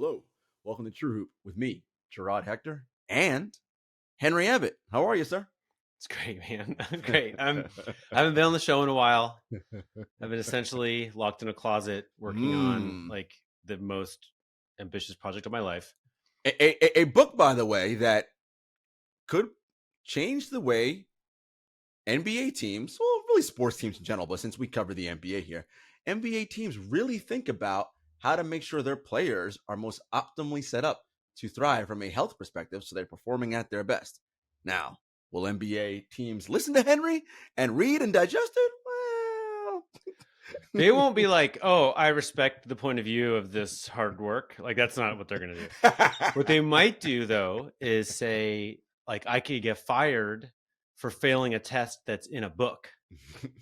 Hello, welcome to TrueHoop with me, Jarod, Hector, and Henry Abbott. How are you, sir? It's great, man. I'm great. I haven't been on the show in a while. I've been essentially locked in a closet working on like the most ambitious project of my life. A book, by the way, that could change the way NBA teams, well, really sports teams in general, but since we cover the NBA here, NBA teams really think about how to make sure their players are most optimally set up to thrive from a health perspective so they're performing at their best. Now, will NBA teams listen to Henry and read and digest it? Well, they won't be like, oh, I respect the point of view of this hard work. Like, that's not what they're going to do. What they might do, though, is say, like, I could get fired for failing a test that's in a book.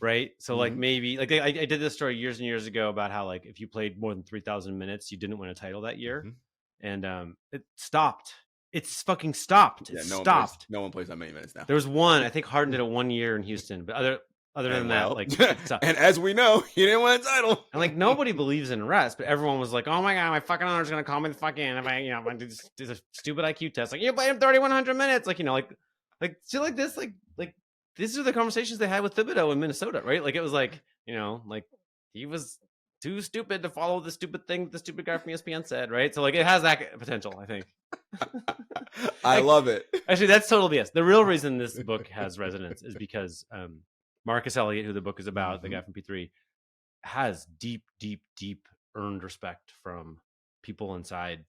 Right. So like maybe like I did this story years and years ago about how like if you played more than 3,000 minutes, you didn't win a title that year. And it stopped. It's fucking stopped. It stopped. No one plays that many minutes now. There was one. I think Harden did it 1 year in Houston, but other than that, like and as we know, he didn't win a title. And like nobody believes in rest, but everyone was like, "Oh my god, my fucking owner's gonna call me the fucking if I if I do this stupid IQ test, like you played him 3,100 minutes, like like shit like this, like." These are the conversations they had with Thibodeau in Minnesota, right? Like it was like, like he was too stupid to follow the stupid thing the stupid guy from ESPN said, right? So like it has that potential, I think. I love it. Actually, that's total BS. The real reason this book has resonance is because Marcus Elliott, who the book is about, the guy from P3, has deep earned respect from people inside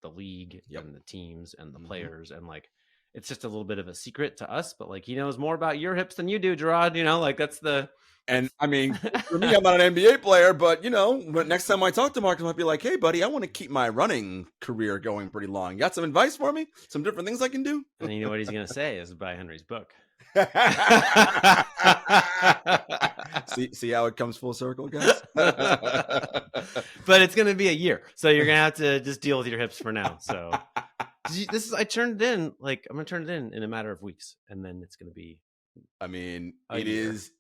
the league and the teams and the players and like it's just a little bit of a secret to us, but like he knows more about your hips than you do, Jarod. Like that's the. And I mean, for me, I'm not an NBA player, but but next time I talk to Marcus, I might be like, "Hey, buddy, I want to keep my running career going pretty long. You got some advice for me? Some different things I can do?" And you know what he's gonna say is buy Henry's book. see how it comes full circle, guys. But it's gonna be a year, so you're gonna have to just deal with your hips for now. So. I turned it in I'm gonna turn it in a matter of weeks, and then it's gonna be. I mean, it is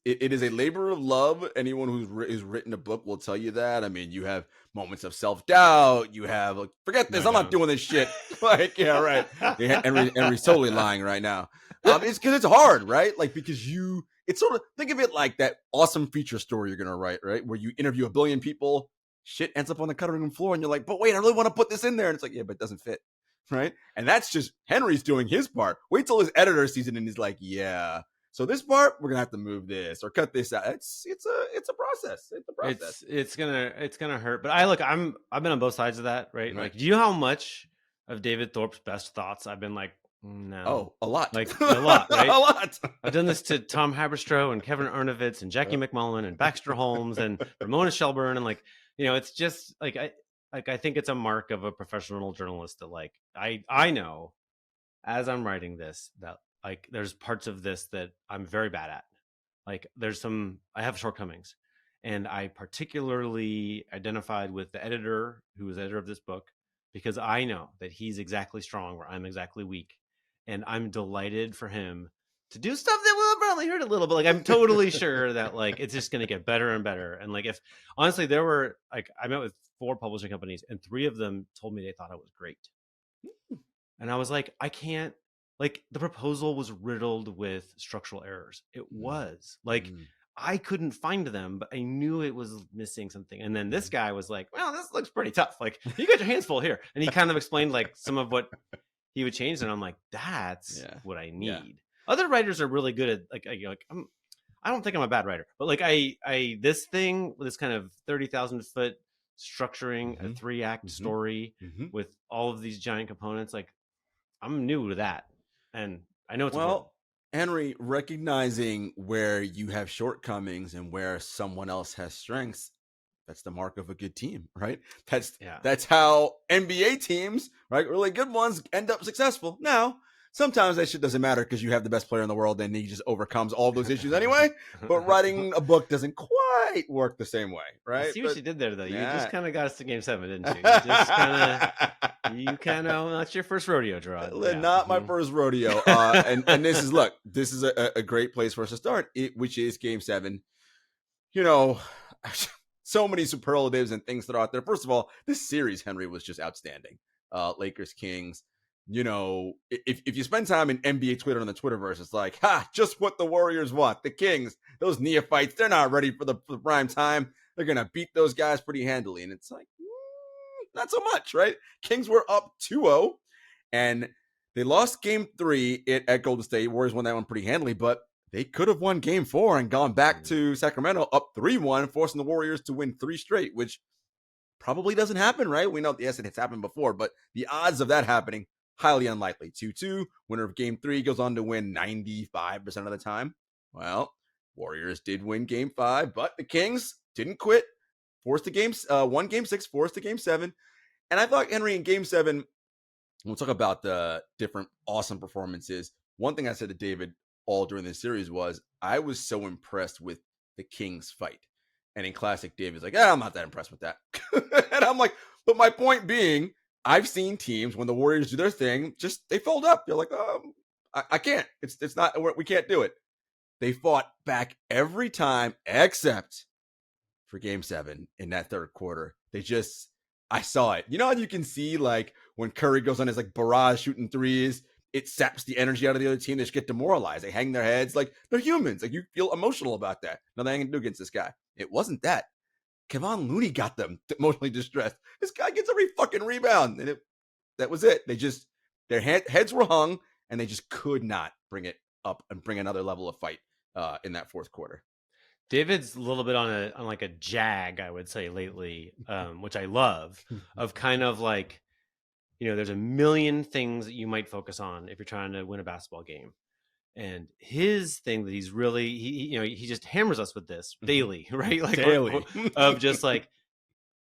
a labor of love. Anyone who's written a book will tell you that. I mean, you have moments of self-doubt. You have like, forget this. I'm not doing this shit. Like, yeah, right. Henry's totally lying right now. It's because it's hard, right? Like because it's sort of think of it like that awesome feature story you're gonna write, right? Where you interview a billion people, shit ends up on the cutting room floor, and you're like, but wait, I really want to put this in there, and it's like, yeah, but it doesn't fit. Right. And that's just Henry's doing his part. Wait till his editor sees it and he's like, yeah. So this part, we're gonna have to move this or cut this out. It's a process. It's a process. It's gonna hurt. But I've been on both sides of that, right? Like, do you know how much of David Thorpe's best thoughts I've been like, no. Oh, a lot. Like a lot, right? A lot. I've done this to Tom Haberstroh and Kevin Ernovitz and Jackie McMullen and Baxter Holmes and Ramona Shelburne and like, it's just like I think it's a mark of a professional journalist that like I know as I'm writing this that like there's parts of this that I'm very bad at. Like I have shortcomings, and I particularly identified with the editor who was editor of this book because I know that he's exactly strong where I'm exactly weak, and I'm delighted for him to do stuff that will probably hurt a little, but like I'm totally sure that like it's just gonna get better and better. And like if honestly there were like I met with 4 publishing companies and 3 of them told me they thought I was great. And I was like, I can't like the proposal was riddled with structural errors. It was like I couldn't find them, but I knew it was missing something. And then this guy was like, well, this looks pretty tough. Like you got your hands full here. And he kind of explained like some of what he would change. And I'm like, that's what I need. Yeah. Other writers are really good at I don't think I'm a bad writer, but like this thing, this kind of 30,000 foot structuring a 3-act story with all of these giant components, like I'm new to that, and I know it's important. Henry, recognizing where you have shortcomings and where someone else has strengths, that's the mark of a good team, right? That's how NBA teams, right, really good ones, end up successful. Now, sometimes that shit doesn't matter because you have the best player in the world and he just overcomes all those issues anyway. But writing a book doesn't quite work the same way, right? I see what you did there, though. You just kind of got us to Game 7, didn't you? You kind of, that's your first rodeo, Jarod. Not my first rodeo. And this is a great place for us to start, which is Game 7. so many superlatives and things that are out there. First of all, this series, Henry, was just outstanding. Lakers Kings. You know, if you spend time in NBA Twitter on the Twitterverse, it's like, just what the Warriors want. The Kings, those neophytes, they're not ready for the prime time. They're gonna beat those guys pretty handily, and it's like, not so much, right? Kings were up 2-0, and they lost Game 3 at Golden State. Warriors won that one pretty handily, but they could have won Game 4 and gone back to Sacramento up 3-1, forcing the Warriors to win 3 straight, which probably doesn't happen, right? We know, yes, it's happened before, but the odds of that happening, highly unlikely. 2-2, winner of Game 3 goes on to win 95% of the time. Well, Warriors did win Game 5, but the Kings didn't quit. Won Game 6, forced to Game 7. And I thought, Henry, in Game 7, we'll talk about the different awesome performances. One thing I said to David all during this series was I was so impressed with the Kings fight. And in classic David's like, I'm not that impressed with that. And I'm like, but my point being, I've seen teams when the Warriors do their thing, just they fold up. They're like, I can't. It's not, we can't do it. They fought back every time except for Game 7 in that third quarter. I saw it. You know how you can see, like, when Curry goes on his, like, barrage shooting threes, it saps the energy out of the other team. They just get demoralized. They hang their heads. Like, they're humans. Like, you feel emotional about that. Nothing I can do against this guy. It wasn't that. Kevon Looney got them emotionally distressed. This guy gets every fucking rebound. And that was it. Their heads were hung, and they just could not bring it up and bring another level of fight in that fourth quarter. David's a little bit on like a jag, I would say, lately, which I love, of kind of like, you know, there's a million things that you might focus on if you're trying to win a basketball game. And his thing that he's really, he just hammers us with this daily, right? Like daily. Of just like,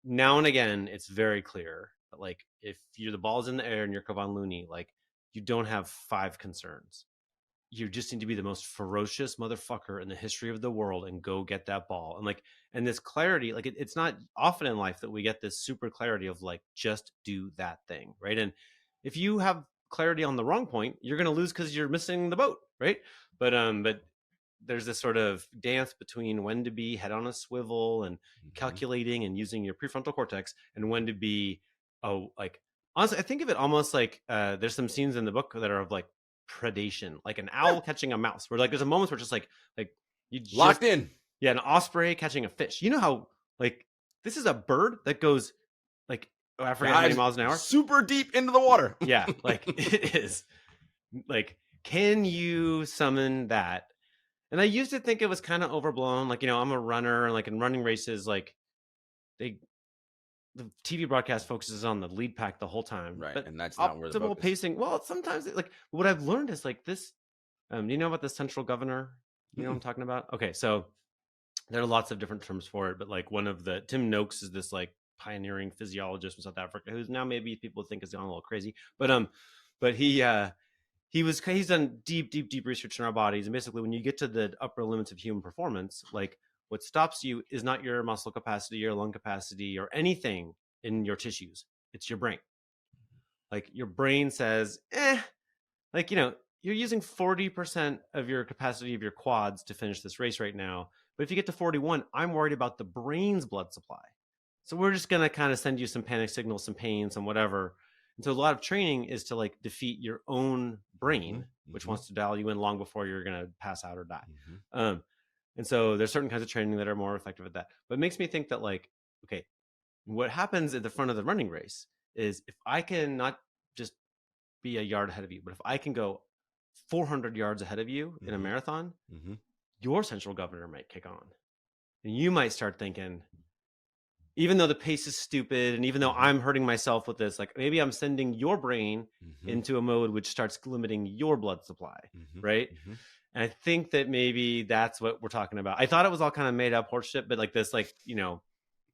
now and again, it's very clear that, like, if the ball's in the air and you're Kevon Looney, like, you don't have 5 concerns. You just need to be the most ferocious motherfucker in the history of the world and go get that ball. And like, and this clarity, like it's not often in life that we get this super clarity of like, just do that thing. Right. And if you have clarity on the wrong point, you're going to lose because you're missing the boat. Right. But there's this sort of dance between when to be head on a swivel and calculating and using your prefrontal cortex, and when to be, like, honestly, I think of it almost like there's some scenes in the book that are of like predation, like an owl catching a mouse, where like there's a moment where just like you just, locked in. Yeah, an osprey catching a fish. You know how, like, this is a bird that goes like, I forget how many miles an hour, super deep into the water. Yeah, like it is. Like, can you summon that? And I used to think it was kind of overblown. Like, you know, I'm a runner, like in running races, like the TV broadcast focuses on the lead pack the whole time, right? But and that's not where the optimal pacing. Well, sometimes like what I've learned is like this. You know about the central governor? You know what I'm talking about? Okay, so there are lots of different terms for it, but like one of the Tim Noakes is this like pioneering physiologist from South Africa who's now maybe people think is gone a little crazy, but he's done deep research in our bodies, and basically when you get to the upper limits of human performance, like, what stops you is not your muscle capacity, your lung capacity, or anything in your tissues. It's your brain. Like, your brain says, like, you know, you're using 40% of your capacity of your quads to finish this race right now. But if you get to 41, I'm worried about the brain's blood supply. So we're just going to kind of send you some panic signals, some pain, some whatever. And so a lot of training is to like defeat your own brain, which wants to dial you in long before you're going to pass out or die. And so there's certain kinds of training that are more effective at that. But it makes me think that, like, okay, what happens at the front of the running race is if I can not just be a yard ahead of you, but if I can go 400 yards ahead of you in a marathon, your central governor might kick on. And you might start thinking, even though the pace is stupid, and even though I'm hurting myself with this, like, maybe I'm sending your brain into a mode which starts limiting your blood supply, right? And I think that maybe that's what we're talking about. I thought it was all kind of made up horseshit, but like this, like, you know,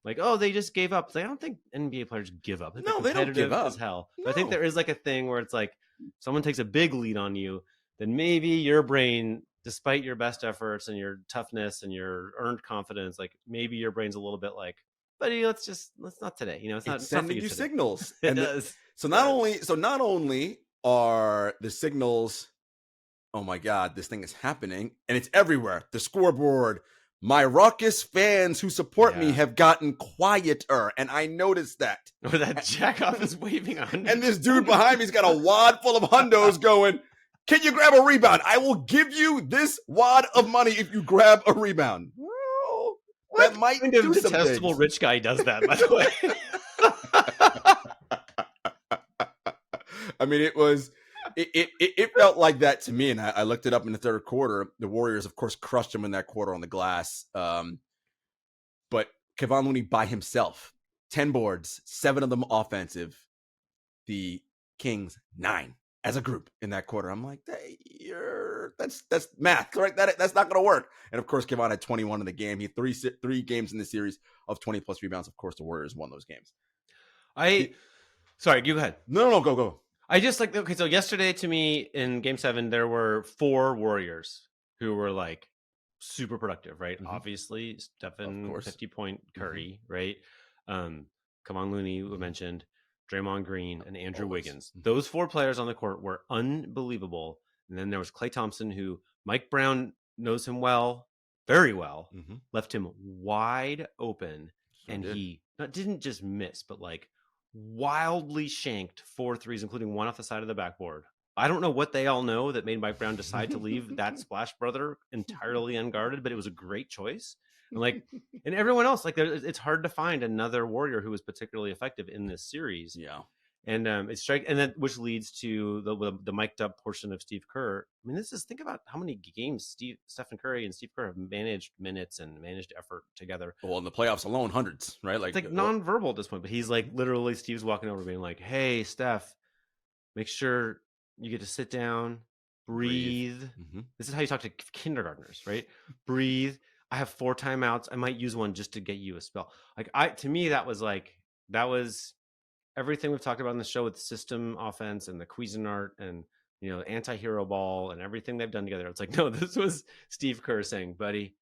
like, oh, they just gave up. It's like, I don't think NBA players give up. No, they don't give up. As hell. No. But I think there is like a thing where it's like someone takes a big lead on you, then maybe your brain, despite your best efforts and your toughness and your earned confidence, like maybe your brain's a little bit like, buddy, let's not today. You know, it's sending you signals. It does. So not only are the signals, oh my God, this thing is happening, and it's everywhere. The scoreboard, my raucous fans who support me have gotten quieter, and I noticed that. Or that jackoff is waving on. And this dude behind me's got a wad full of hundos going, can you grab a rebound? I will give you this wad of money if you grab a rebound. Well, that might kind do of detestable rich guy does that, by the way. I mean, it felt like that to me, and I looked it up in the third quarter. The Warriors, of course, crushed him in that quarter on the glass. But Kevon Looney by himself, 10 boards, 7 of them offensive. The Kings 9 as a group in that quarter. I'm like, hey, that's math, right? That's not going to work. And of course, Kevon had 21 in the game. He had three games in the series of 20 plus rebounds. Of course, the Warriors won those games. Sorry, go ahead. No, go. I just like, okay, so yesterday to me in game 7, there were 4 Warriors who were like super productive, right? Mm-hmm. Obviously, Stephen, 50-point Curry, right? Kevon Looney, we mentioned, Draymond Green, and Andrew Wiggins. Those 4 players on the court were unbelievable. And then there was Klay Thompson, who Mike Brown knows him well, very well, left him wide open. He didn't just miss, but like wildly shanked 4 threes, including one off the side of the backboard. I don't know what they all know that made Mike Brown decide to leave that Splash Brother entirely unguarded, but it was a great choice. And everyone else, like, it's hard to find another Warrior who was particularly effective in this series. Yeah. And then which leads to the mic'd up portion of Steve Kerr. I mean, think about how many games Stephen Curry and Steve Kerr have managed minutes and managed effort together. Well, in the playoffs alone, hundreds, right? Like, it's like nonverbal at this point, but he's like, literally, Steve's walking over being like, hey, Steph, make sure you get to sit down, breathe. This is how you talk to kindergartners, right? Breathe. I have 4 timeouts. I might use one just to get you a spell. To me, that was everything we've talked about in the show with system offense and the Cuisinart and, anti-hero ball and everything they've done together. It's like, no, this was Steve Kerr saying, buddy,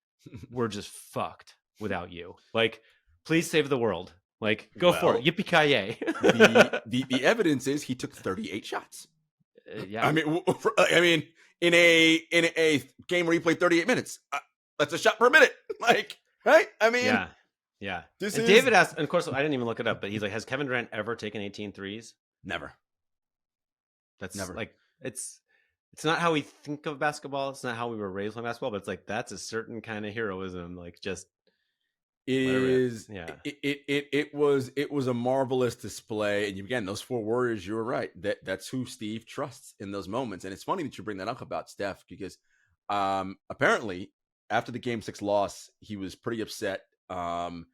we're just fucked without you. Like, please save the world. Like, go for it. Yippee-ki-yay. the evidence is he took 38 shots. Yeah. I mean, in a game where he played 38 minutes, that's a shot per minute. Like, right? I mean, yeah. David asked, and of course, I didn't even look it up, but he's like, has Kevin Durant ever taken 18 threes? Never. That's never. Like, it's not how we think of basketball. It's not how we were raised playing basketball, but it's like, that's a certain kind of heroism. Like, just. It was a marvelous display. And again, those 4 Warriors, you were right. That's who Steve trusts in those moments. And it's funny that you bring that up about Steph, because apparently after the game 6 loss, he was pretty upset. And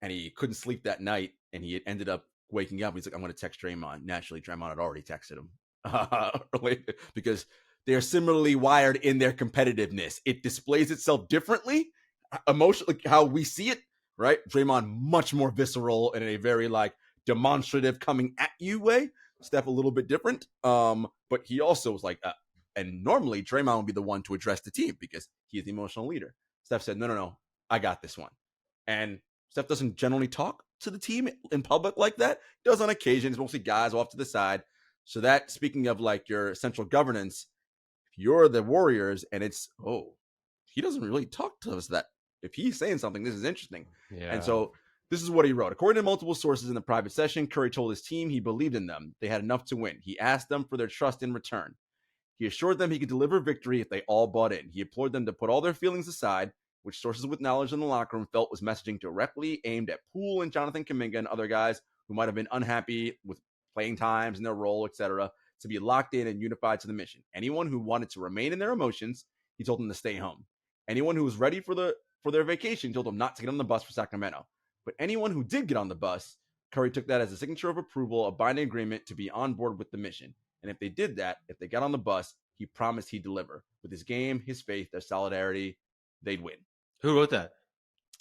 he couldn't sleep that night, and he ended up waking up. He's like, I'm going to text Draymond. Naturally, Draymond had already texted him because they're similarly wired in their competitiveness. It displays itself differently emotionally, how we see it, right? Draymond much more visceral and in a very demonstrative coming at you way. Steph a little bit different. But he also was like, and normally Draymond would be the one to address the team because he is the emotional leader. Steph said, no, I got this one. And Steph doesn't generally talk to the team in public like that. He does on occasion. It's mostly guys off to the side. So that, speaking of your central governance, if you're the Warriors and it's, he doesn't really talk to us that. If he's saying something, this is interesting. Yeah. And so this is what he wrote. According to multiple sources in the private session, Curry told his team he believed in them. They had enough to win. He asked them for their trust in return. He assured them he could deliver victory if they all bought in. He implored them to put all their feelings aside, which sources with knowledge in the locker room felt was messaging directly aimed at Poole and Jonathan Kuminga and other guys who might have been unhappy with playing times and their role, etc., to be locked in and unified to the mission. Anyone who wanted to remain in their emotions, he told them to stay home. Anyone who was ready for their vacation, told them not to get on the bus for Sacramento. But anyone who did get on the bus, Curry took that as a signature of approval, a binding agreement to be on board with the mission. And if they did that, if they got on the bus, he promised he'd deliver. With his game, his faith, their solidarity, they'd win. Who wrote that?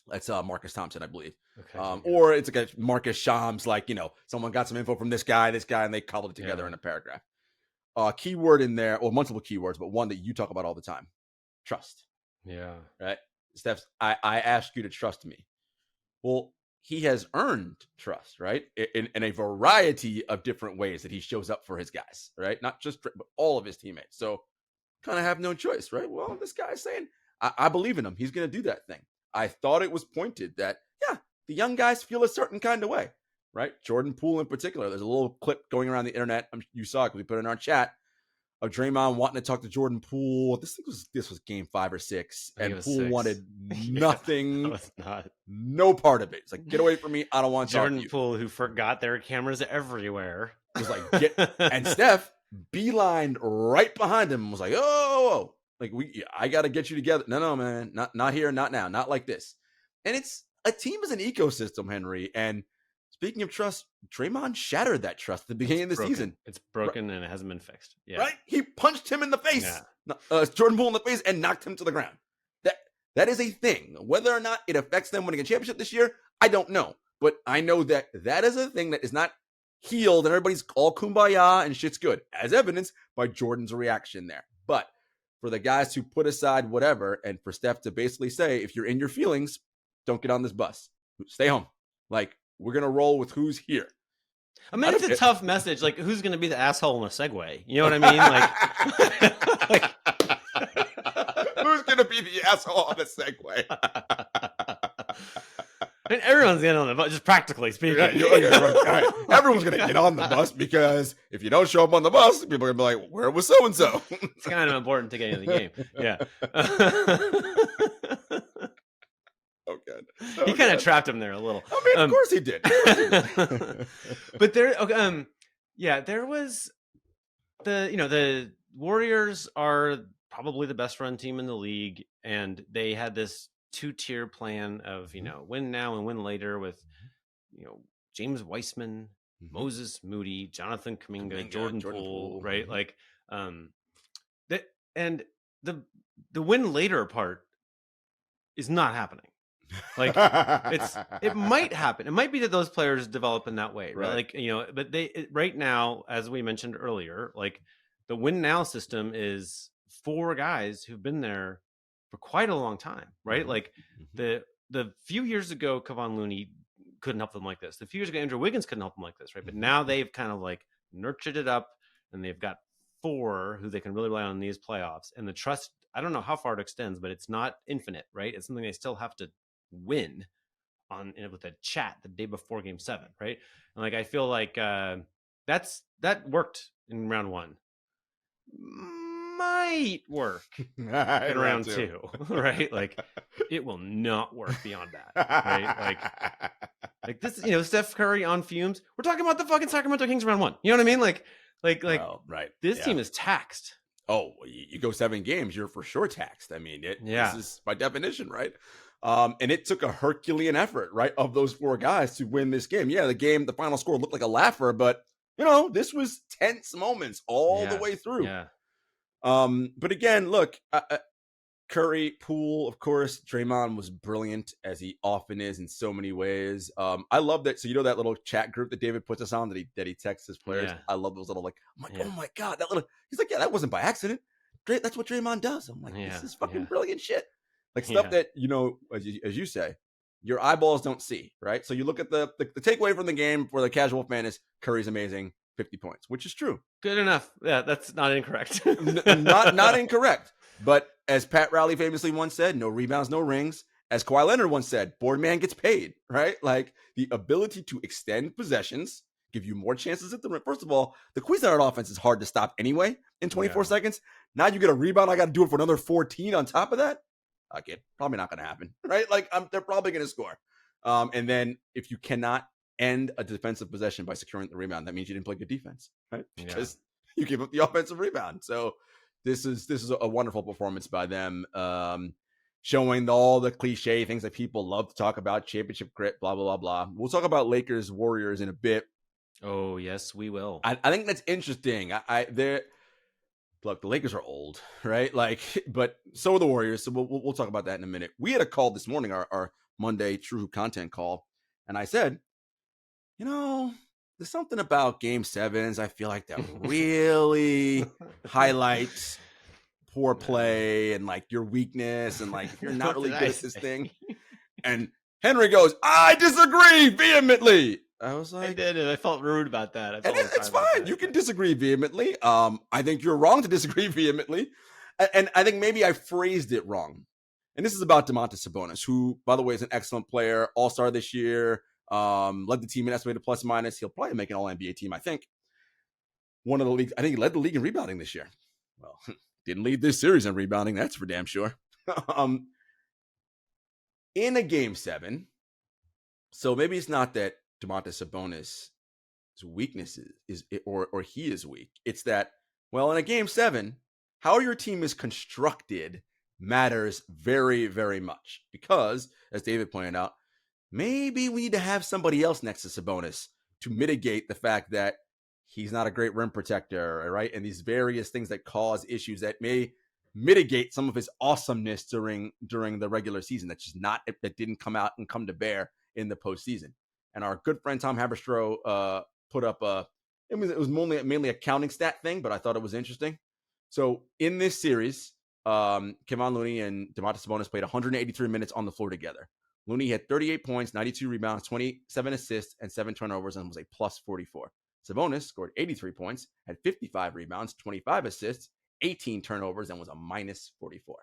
That's Marcus Thompson, I believe. Okay. Or it's like a Marcus Shams, someone got some info from this guy, and they cobbled it together in a paragraph. Keyword in there, or multiple keywords, but one that you talk about all the time. Trust. Yeah. Right? Steph, I ask you to trust me. Well, he has earned trust, right? In a variety of different ways that he shows up for his guys, right? Not just, but all of his teammates. So kind of have no choice, right? Well, this guy's saying, I believe in him. He's going to do that thing. I thought it was pointed that, yeah, the young guys feel a certain kind of way, right? Jordan Poole in particular. There's a little clip going around the internet. You saw it because we put it in our chat of Draymond wanting to talk to Jordan Poole. This was game 5 or 6, and Poole wanted nothing, no part of it. It's like, get away from me. I don't want to talk to you. Jordan Poole, who forgot there are cameras everywhere, was like, and Steph beelined right behind him and was like, oh, like I got to get you together. No, man, not here, not now, not like this. And it's a team is an ecosystem, Henry. And speaking of trust, Draymond shattered that trust at the beginning of the season. It's broken and it hasn't been fixed. Yeah. Right? He punched him in the face, Jordan Poole in the face, and knocked him to the ground. That is a thing. Whether or not it affects them winning a championship this year, I don't know. But I know that is a thing that is not healed and everybody's all kumbaya and shit's good, as evidenced by Jordan's reaction there. But for the guys who put aside whatever, and for Steph to basically say, if you're in your feelings, don't get on this bus. Stay home. Like, we're going to roll with who's here. I mean, it's a tough message. Like, who's going to be the asshole in a Segway? You know what I mean? Like who's going to be the asshole on a Segway? I mean, everyone's getting on the bus, just practically speaking. Right. Everyone's going to get on the bus, because if you don't show up on the bus, people are going to be like, where was so-and-so? It's kind of important to get into the game. Yeah. Oh, good. He kind of trapped him there a little. I mean, of course he did. But there, there was the Warriors are probably the best run team in the league, and they had this 2-tier plan of win now and win later with James Weissman, Moses Moody, Jonathan Kuminga, Jordan Poole, right? Like that, and the win later part is not happening. Like it might happen. It might be that those players develop in that way, right? Like but right now, as we mentioned earlier, like the win now system is 4 guys who've been there for quite a long time, right? Like the few years ago, Kevon Looney couldn't help them like this. The few years ago, Andrew Wiggins couldn't help them like this, right? But now they've kind of like nurtured it up, and they've got 4 who they can really rely on in these playoffs. And the trust, I don't know how far it extends, but it's not infinite, right? It's something they still have to win on with a chat the day before Game 7, right? And like I feel like that worked in round 1. Might work in round 2, right? Like it will not work beyond that, right? Like this, Steph Curry on fumes. We're talking about the fucking Sacramento Kings round 1. You know what I mean? Like, right. This team is taxed. Oh, you go 7 games, you're for sure taxed. I mean, this is by definition, right? And it took a Herculean effort, right, of those 4 guys to win this game. Yeah, the final score looked like a laugher, but this was tense moments all the way through. Yeah. But again, look, Curry, Poole, of course, Draymond was brilliant, as he often is in so many ways. I love that. So that little chat group that David puts us on that he texts his players. Yeah. I love those little oh my God, that little. He's like, yeah, that wasn't by accident. That's what Draymond does. I'm like, this is fucking brilliant shit. Like stuff that as you say, your eyeballs don't see, right? So you look at the takeaway from the game for the casual fan is Curry's amazing. 50 points, which is true. Good enough. Yeah, that's not incorrect. not incorrect. But as Pat Riley famously once said, no rebounds, no rings. As Kawhi Leonard once said, board man gets paid, right? Like the ability to extend possessions, give you more chances at the rim. First of all, the Cuisinart offense is hard to stop anyway in 24 seconds. Now you get a rebound. I got to do it for another 14 on top of that. Okay, probably not going to happen, right? Like they're probably going to score. And then if you cannot end a defensive possession by securing the rebound, that means you didn't play good defense, right? Because you give up the offensive rebound. So this is a wonderful performance by them, showing all the cliche things that people love to talk about, championship grit, blah, blah, blah, blah. We'll talk about Lakers Warriors in a bit. Oh, yes, we will. I think that's interesting. Look, the Lakers are old, right? Like, but so are the Warriors. So we'll talk about that in a minute. We had a call this morning, our Monday TrueHoop content call, and I said, there's something about Game 7s. I feel like that really highlights poor play and like your weakness and like you're not really good at this thing. And Henry goes, I disagree vehemently. I was like, I did, and I felt rude about that. And it's fine. You can disagree vehemently. I think you're wrong to disagree vehemently. And I think maybe I phrased it wrong. And this is about Domantas Sabonis, who, by the way, is an excellent player, all-star this year, led the team in estimated plus minus. He'll probably make an all-NBA team, I think. One of the league, I think he led the league in rebounding this year. Well, didn't lead this series in rebounding, that's for damn sure. In a game 7, so maybe it's not that Domantas Sabonis' weakness is or he is weak. It's that, well, in a game 7, how your team is constructed matters very, very much. Because, as David pointed out, maybe we need to have somebody else next to Sabonis to mitigate the fact that he's not a great rim protector, right? And these various things that cause issues that may mitigate some of his awesomeness during the regular season. That's just not, that didn't come out and come to bear in the postseason. And our good friend Tom Haberstroh put up it was mainly a counting stat thing, but I thought it was interesting. So in this series, Kevon Looney and Domantas Sabonis played 183 minutes on the floor together. Looney had 38 points, 92 rebounds, 27 assists, and 7 turnovers, and was a plus 44. Sabonis scored 83 points, had 55 rebounds, 25 assists, 18 turnovers, and was a minus 44.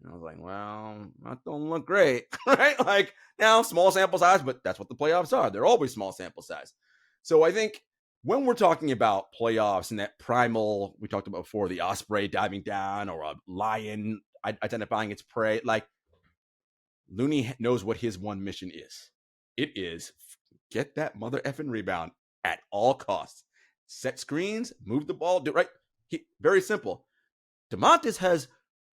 And I was like, well, that don't look great, right? Like, now, small sample size, but that's what the playoffs are. They're always small sample size. So I think when we're talking about playoffs and that primal, we talked about before, the osprey diving down or a lion identifying its prey, like, Looney knows what his one mission is. It is get that mother effing rebound at all costs. Set screens, move the ball, do right. Very simple. Domantas has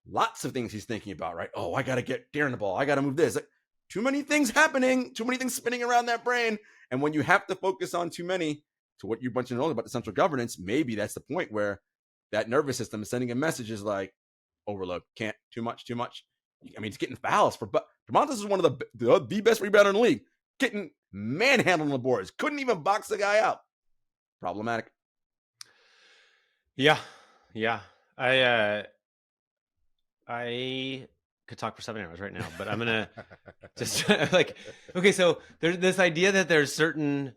lots of things he's thinking about, right? Oh, I got to get Darren the ball. I got to move this. Like, too many things happening, too many things spinning around that brain. And when you have to focus on too many, to what you mentioned earlier about the central governance, maybe that's the point where that nervous system is sending a message is like, overload, can't, too much. I mean, it's getting fouls but Domantas is one of the best rebounder in the league, getting manhandled on the boards, couldn't even box the guy out. Problematic. Yeah. I could talk for 7 hours right now, but I'm gonna just like, okay, so there's this idea that there's certain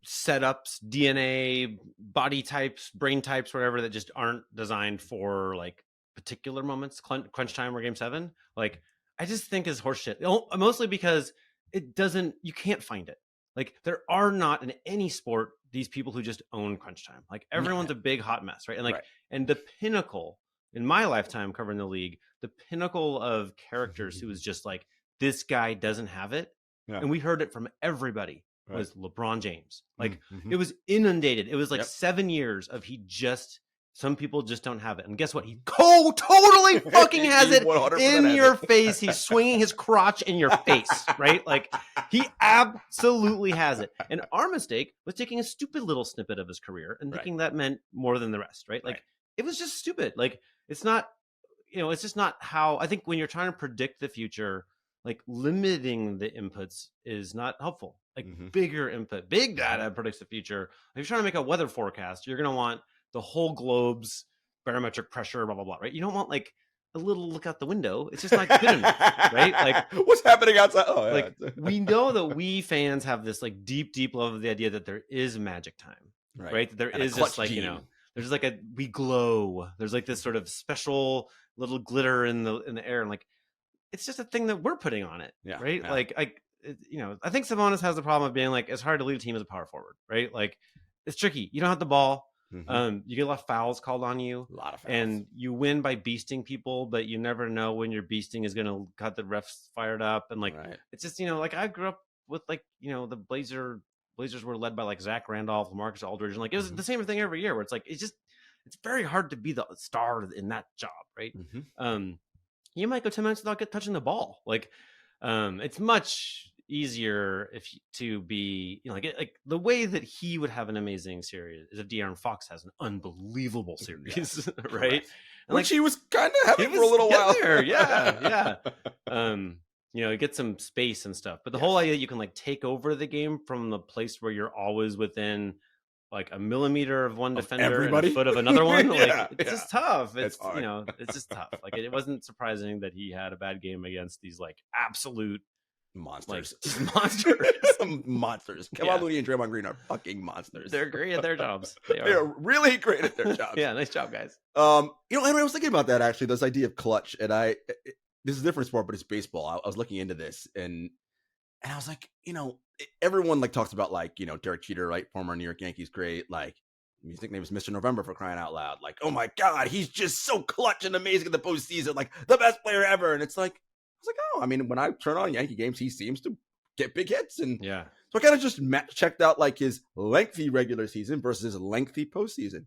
setups, DNA, body types, brain types, whatever, that just aren't designed for like particular moments, crunch time or game 7. Like, I just think is horseshit. Mostly because you can't find it. Like, there are not in any sport these people who just own crunch time. Like, everyone's a big hot mess, right? And like, and the pinnacle in my lifetime covering the league, the pinnacle of characters who was just like, this guy doesn't have it. Yeah. And we heard it from everybody. Was LeBron James. Like, it was inundated. It was like 7 years of some people just don't have it. And guess what? He totally fucking has it in your face. He's swinging his crotch in your face, right? Like, he absolutely has it. And our mistake was taking a stupid little snippet of his career and thinking that meant more than the rest, right? Like, it was just stupid. Like, it's not, it's just not how, I think when you're trying to predict the future, like, limiting the inputs is not helpful. Like, bigger input, big data predicts the future. If you're trying to make a weather forecast, you're going to want the whole globe's barometric pressure, blah, blah, blah, right? You don't want like a little look out the window. It's just not good enough, right? Like, what's happening outside? Oh, yeah. Like, we know that we fans have this like deep love of the idea that there is magic time, right? That there is just like, there's like we glow. There's like this sort of special little glitter in the air. And like, it's just a thing that we're putting on it, right? Yeah. Like, I think Sabonis has the problem of being like, it's hard to lead a team as a power forward, right? Like, it's tricky. You don't have the ball. You get a lot of fouls called on you, and you win by beasting people, but you never know when your beasting is going to cut the refs fired up. And like, it's just, like, I grew up with like, the Blazers were led by like Zach Randolph, Marcus Aldridge, and like, it was the same thing every year where it's like, it's very hard to be the star in that job, right? You might go 10 minutes without touching the ball. Like, it's much easier to be, like the way that he would have an amazing series is if De'Aaron Fox has an unbelievable series, right? And which he was kind of having for a little while. There, yeah. You get some space and stuff, but the whole idea that you can like take over the game from the place where you're always within like a millimeter of one defender and a foot of another one, like it's just tough. It's it's just tough. Like, it wasn't surprising that he had a bad game against these like absolute Monsters. just monsters. Monsters. Kevon Yeah. Looney and Draymond Green are fucking monsters. They're great at their jobs. They are really great at their jobs. Yeah, nice job, guys. Henry, I was thinking about that actually. This idea of clutch, and this is a different sport, but it's baseball. I was looking into this, and I was like, everyone like talks about like Derek Jeter, right, former New York Yankees great, like his nickname was Mr. November for crying out loud. Like, oh my God, he's just so clutch and amazing in the postseason, like the best player ever. And it's like, I was like, oh, I mean, when I turn on Yankee games, he seems to get big hits, and yeah. So I kind of just checked out like his lengthy regular season versus his lengthy postseason.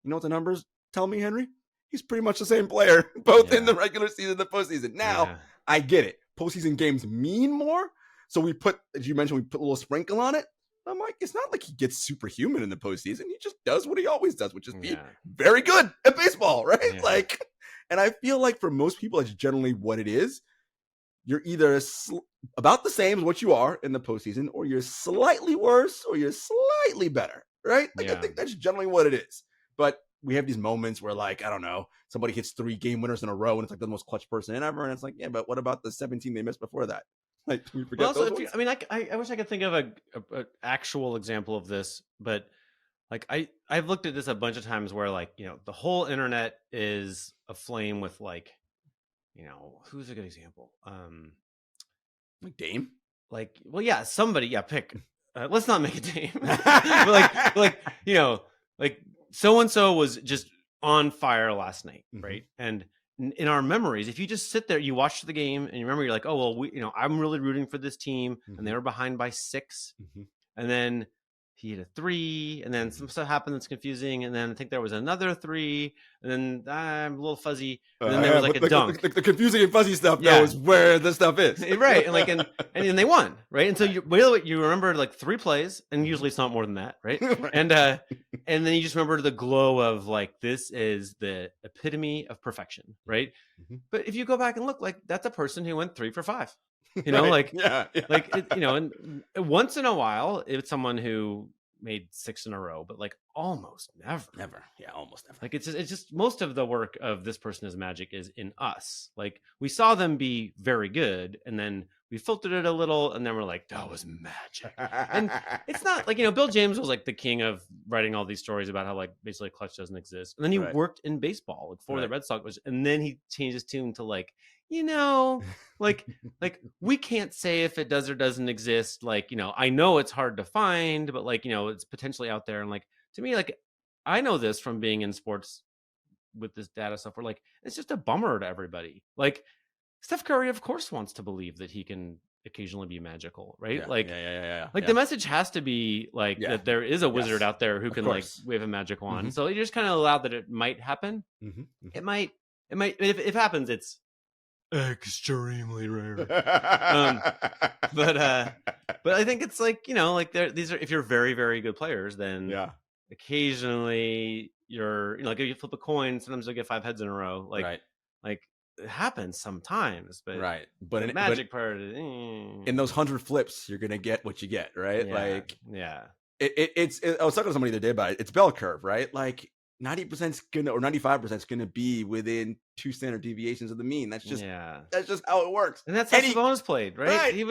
You know what the numbers tell me, Henry? He's pretty much the same player, both in the regular season and the postseason. Now, I get it. Postseason games mean more. So we put, as you mentioned, we put a little sprinkle on it. I'm like, it's not like he gets superhuman in the postseason. He just does what he always does, which is be very good at baseball, right? Yeah. Like, and I feel like for most people, that's generally what it is. You're either about the same as what you are in the postseason, or you're slightly worse, or you're slightly better, right? Like, I think that's generally what it is. But we have these moments where, like, I don't know, somebody hits 3 game winners in a row, and it's like the most clutch person ever. And it's like, yeah, but what about the 17 they missed before that? Like, we forget those ones? I mean, I wish I could think of an actual example of this, but like I've looked at this a bunch of times where, like, the whole internet is aflame with, like, who's a good example? Like Dame? Like, well, yeah, somebody, pick. Let's not make a Dame. But like so and so was just on fire last night, right? And in our memories, if you just sit there, you watch the game, and you remember, you're like, oh well, I'm really rooting for this team, and they were behind by 6, and then he hit a 3, and then some stuff happened that's confusing, and then I think there was another 3, and then I'm a little fuzzy, and then there was like a dunk. The confusing and fuzzy stuff knows where the stuff is, right? And like, and they won, right? And so you remember like 3 plays, and usually it's not more than that, right? Right. And then you just remember the glow of, like, this is the epitome of perfection, right? But if you go back and look, like, that's a person who went 3 for 5. Right. And once in a while, it's someone who made 6 in a row, but like almost never. Yeah, almost never. Like, it's just most of the work of this person is magic is in us. Like, we saw them be very good, and then we filtered it a little, and then we're like, that was magic. And it's not like, Bill James was like the king of writing all these stories about how, like, basically clutch doesn't exist. And then he worked in baseball, like, for the Red Sox, and then he changed his tune to like, like we can't say if it does or doesn't exist. Like, I know it's hard to find, but like, it's potentially out there. And like, to me, like, I know this from being in sports with this data stuff, where like, it's just a bummer to everybody. Like, Steph Curry, of course, wants to believe that he can occasionally be magical, right? The message has to be like that there is a wizard out there who can like wave a magic wand. So you just kind of allow that it might happen. It might if it happens, it's extremely rare. But I think it's like, like these are, if you're very, very good players, then occasionally you're, like, if you flip a coin, sometimes you'll get 5 heads in a row. Like, like it happens sometimes, but but the magic part in those 100 flips, you're gonna get what you get, right? It's I was talking to somebody the other day about it. It's bell curve, right? Like 90% is gonna, or 95% is gonna be within 2 standard deviations of the mean. That's just how it works. And that's how Sabonis played, right? He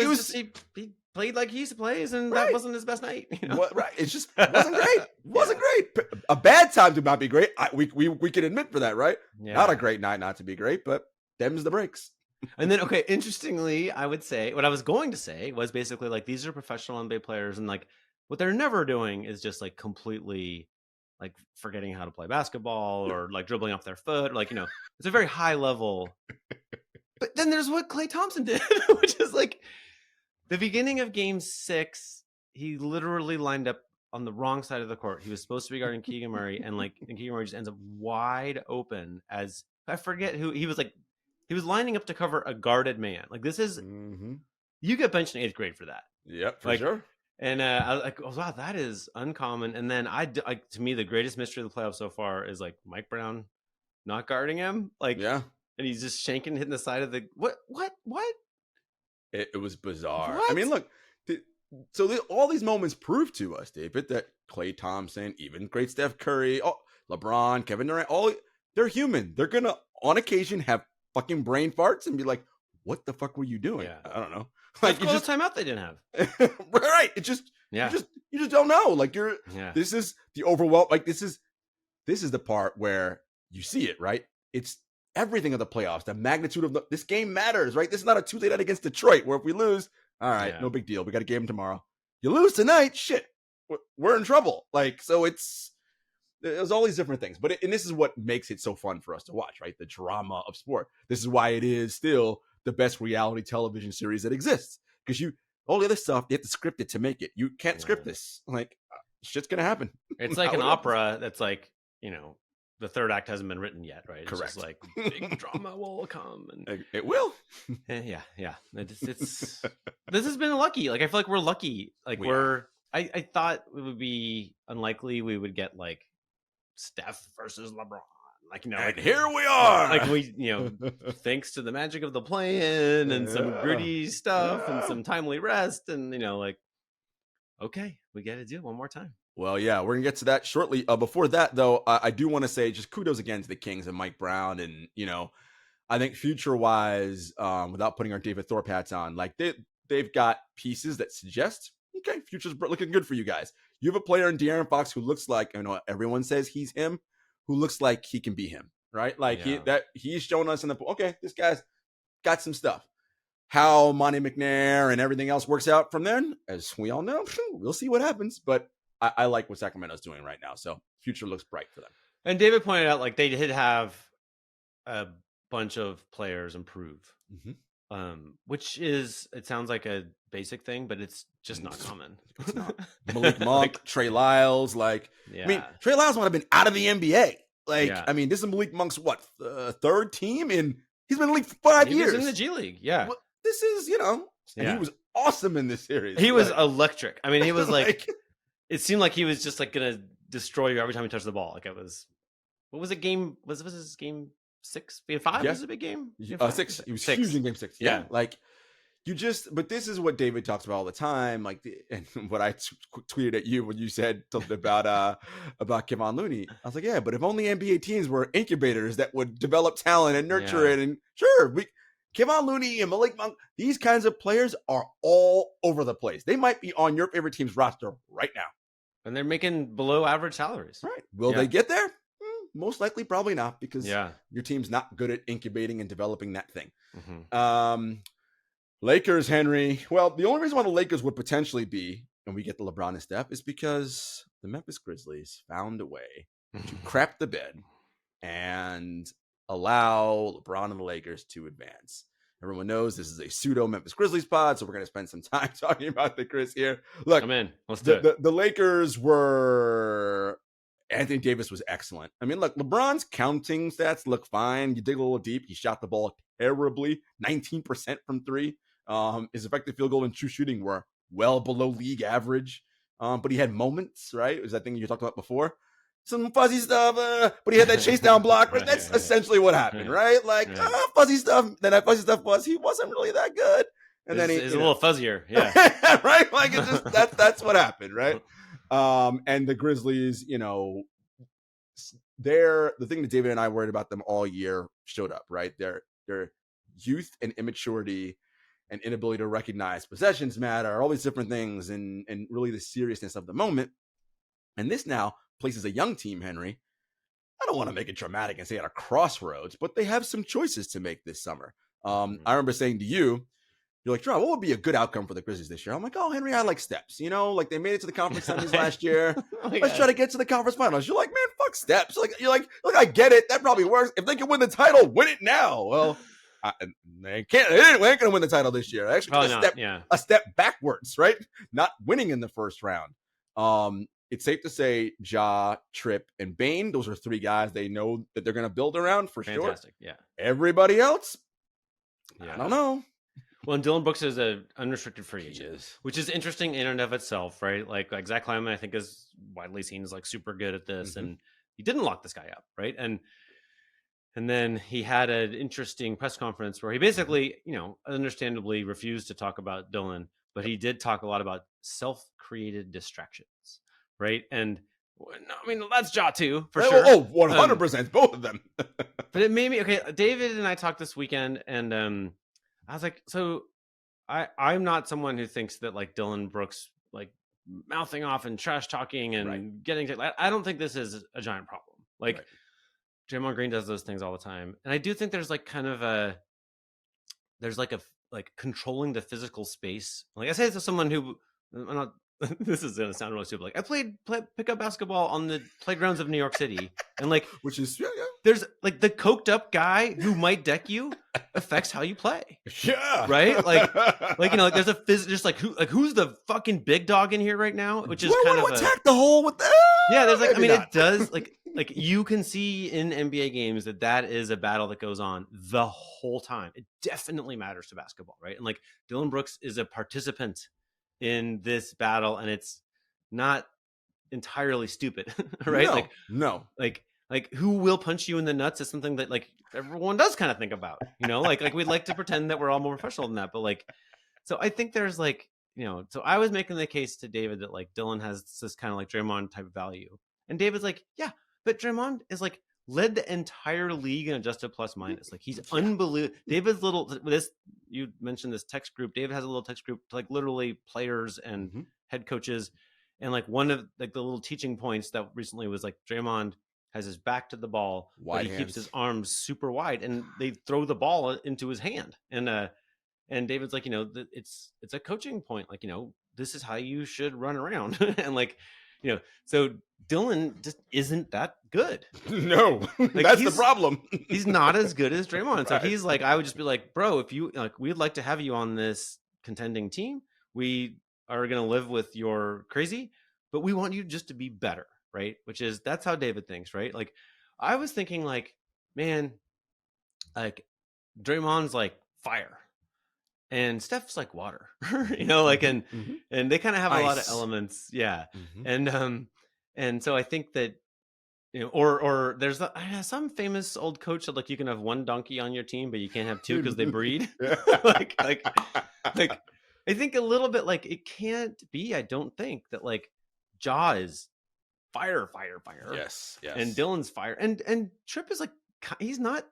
played like he used to play, and that wasn't his best night. It just wasn't great. Wasn't great. A bad time to not be great. We can admit for that, right? Not a great night not to be great, but them's the breaks. And then, okay, interestingly, I would say what I was going to say was basically like, these are professional NBA players, and like what they're never doing is just like completely like forgetting how to play basketball, or like dribbling off their foot, or like, it's a very high level. But then there's what Klay Thompson did, which is like the beginning of game 6, he literally lined up on the wrong side of the court. He was supposed to be guarding Keegan Murray, and Keegan Murray just ends up wide open as, I forget who he was, like, he was lining up to cover a guarded man. Like, this is, you get benched in 8th grade for that. Yep, for sure. And I was like, oh, wow, that is uncommon. And then to me, the greatest mystery of the playoffs so far is like Mike Brown not guarding him. Like, and he's just shanking, hitting the side of the, what? It was bizarre. What? I mean, look, all these moments prove to us, David, that Klay Thompson, even great Steph Curry, LeBron, Kevin Durant, they're human. They're going to, on occasion, have fucking brain farts and be like, what the fuck were you doing? I don't know. Like you just timeout they didn't have. Right. You just don't know. Like this is the overwhelm. Like this is the part where you see it, right? It's everything of the playoffs. The magnitude of this game matters, right? This is not a Tuesday night against Detroit where if we lose, all right, no big deal. We got a game tomorrow. You lose tonight, shit, we're in trouble. Like, so there's all these different things, and this is what makes it so fun for us to watch, right? The drama of sport. This is why it is still the best reality television series that exists, because all the other stuff, you have to script it to make it. You can't script this. Like, shit's gonna happen. It's like an opera that's like, the third act hasn't been written yet, right? Correct. It's just like big drama will come, and it will. Yeah. It's this has been lucky. Like I feel like we're lucky. Like I thought it would be unlikely we would get like Steph versus LeBron. Like and here we are. Like we, thanks to the magic of the play-in and some gritty stuff and some timely rest, and like, okay, we got to do it one more time. Well, yeah, we're going to get to that shortly. Before that, though, I do want to say just kudos again to the Kings and Mike Brown. And, I think future-wise, without putting our David Thorpe hats on, like they've got pieces that suggest, okay, future's looking good for you guys. You have a player in De'Aaron Fox who looks like, everyone says he's him, who looks like he can be him, right? Like he's shown us okay, this guy's got some stuff. How Monty McNair and everything else works out from then, as we all know, we'll see what happens. But I like what Sacramento's doing right now. So future looks bright for them. And David pointed out, like, they did have a bunch of players improve, which it sounds like a basic thing, but it's just not common. It's not. Malik Monk, Trey Lyles. Like, I mean, Trey Lyles might have been out of the NBA. Like, I mean, this is Malik Monk's third team, and he's been in the league for 5 years. He was in the G League. Yeah. Well, this is, and he was awesome in this series. He was electric. I mean, he was like it seemed like he was just like gonna destroy you every time he touched the ball. Like it was, what was it? Was this game 6? Game 5 was a big game. 6. He was huge in game 6. Yeah, like but this is what David talks about all the time. Like, and what I tweeted at you when you said something about Kevon Looney. I was like, yeah, but if only NBA teams were incubators that would develop talent and nurture it, and sure, Kevon Looney and Malik Monk, these kinds of players are all over the place. They might be on your favorite team's roster right now. And they're making below average salaries. Right. Will they get there? Most likely, probably not, because your team's not good at incubating and developing that thing. Lakers, Henry. Well, the only reason why the Lakers would potentially be, and we get the LeBron and Steph, is because the Memphis Grizzlies found a way to crap the bed and allow LeBron and the Lakers to advance. Everyone knows this is a pseudo Memphis Grizzlies pod, so we're going to spend some time talking about the Grizz here. Look, I'm in. Let's do it. The Lakers were... Anthony Davis was excellent. I mean, look, LeBron's counting stats look fine. You dig a little deep. He shot the ball terribly, 19% from 3. His effective field goal and true shooting were well below league average. But he had moments, right? It was that thing you talked about before. Some fuzzy stuff, but he had that chase down block. Right? That's essentially what happened, right? Like, fuzzy stuff. Then that fuzzy stuff he wasn't really that good. And then he's a little fuzzier, right? Like, it just that's what happened, right? And the Grizzlies, the thing that David and I worried about them all year showed up, right? Their youth and immaturity and inability to recognize possessions matter, all these different things, and really the seriousness of the moment. And this now places a young team, Henry. I don't want to make it dramatic and say at a crossroads, but they have some choices to make this summer. I remember saying to you, you're like, Jarod, what would be a good outcome for the Grizzlies this year? I'm like, oh, Henry, I like steps. Like they made it to the conference semis last year. Let's try to get to the conference finals. You're like, man, fuck steps. You're like, look, I get it. That probably works. If they can win the title, win it now. Well, they can't. They ain't going to win the title this year. Actually, a step backwards, right? Not winning in the first round. It's safe to say Ja, Tripp, and Bane, those are 3 guys they know that they're going to build around for sure. Fantastic, yeah. Everybody else, I don't know. Well, and Dylan Brooks is an unrestricted free agent, which is interesting in and of itself, right? Like Zach Kleiman, I think, is widely seen as like super good at this, and he didn't lock this guy up, right? And then he had an interesting press conference where he basically, understandably refused to talk about Dylan, but he did talk a lot about self-created distractions, right? And I mean, that's Ja too, for sure. Oh, 100%, both of them. But it made me, okay, David and I talked this weekend, and I was like, so I'm not someone who thinks that like Dylan Brooks like mouthing off and trash talking and getting to, I don't think this is a giant problem. Like Draymond Green does those things all the time, and I do think there's like kind of a like controlling the physical space. Like I say this to someone who I'm not. This is gonna sound really stupid. Like I played pickup basketball on the playgrounds of New York City, and like which is there's like the coked up guy who might deck you affects how you play. Yeah, right. Like like there's a just like who's the fucking big dog in here right now, which is kind of attack the hole with that. Yeah, there's like, I mean, it does like you can see in NBA games that is a battle that goes on the whole time. It definitely matters to basketball, right? And like Dylan Brooks is a participant in this battle, and it's not entirely stupid, right? No. Like who will punch you in the nuts is something that like everyone does kind of think about, like we'd like to pretend that we're all more professional than that, but like, so I think there's like, so I was making the case to David that like Dylan has this kind of like Draymond type of value, and David's like, yeah, but Draymond is like led the entire league in adjusted plus minus. Like he's unbelievable. David's you mentioned this text group. David has a little text group to like literally players and head coaches, and like one of like the little teaching points that recently was like Draymond has his back to the ball, but he keeps his arms super wide, and they throw the ball into his hand. And David's like, it's a coaching point. Like, this is how you should run around. And like, so Dylan just isn't that good. No, like, that's the problem. He's not as good as Draymond. So he's like, I would just be like, bro, if you like, we'd like to have you on this contending team. We are going to live with your crazy, but we want you just to be better. Right. That's how David thinks. Right. Like I was thinking like, man, like Draymond's like fire and Steph's like water, like, and they kind of have a lot of elements. Yeah. And so I think that, or there's some famous old coach that like, you can have one donkey on your team, but you can't have two because they breed. like, I think a little bit like it can't be, I don't think that like Ja is fire. Yes. And Dylan's fire. And Tripp is like, he's not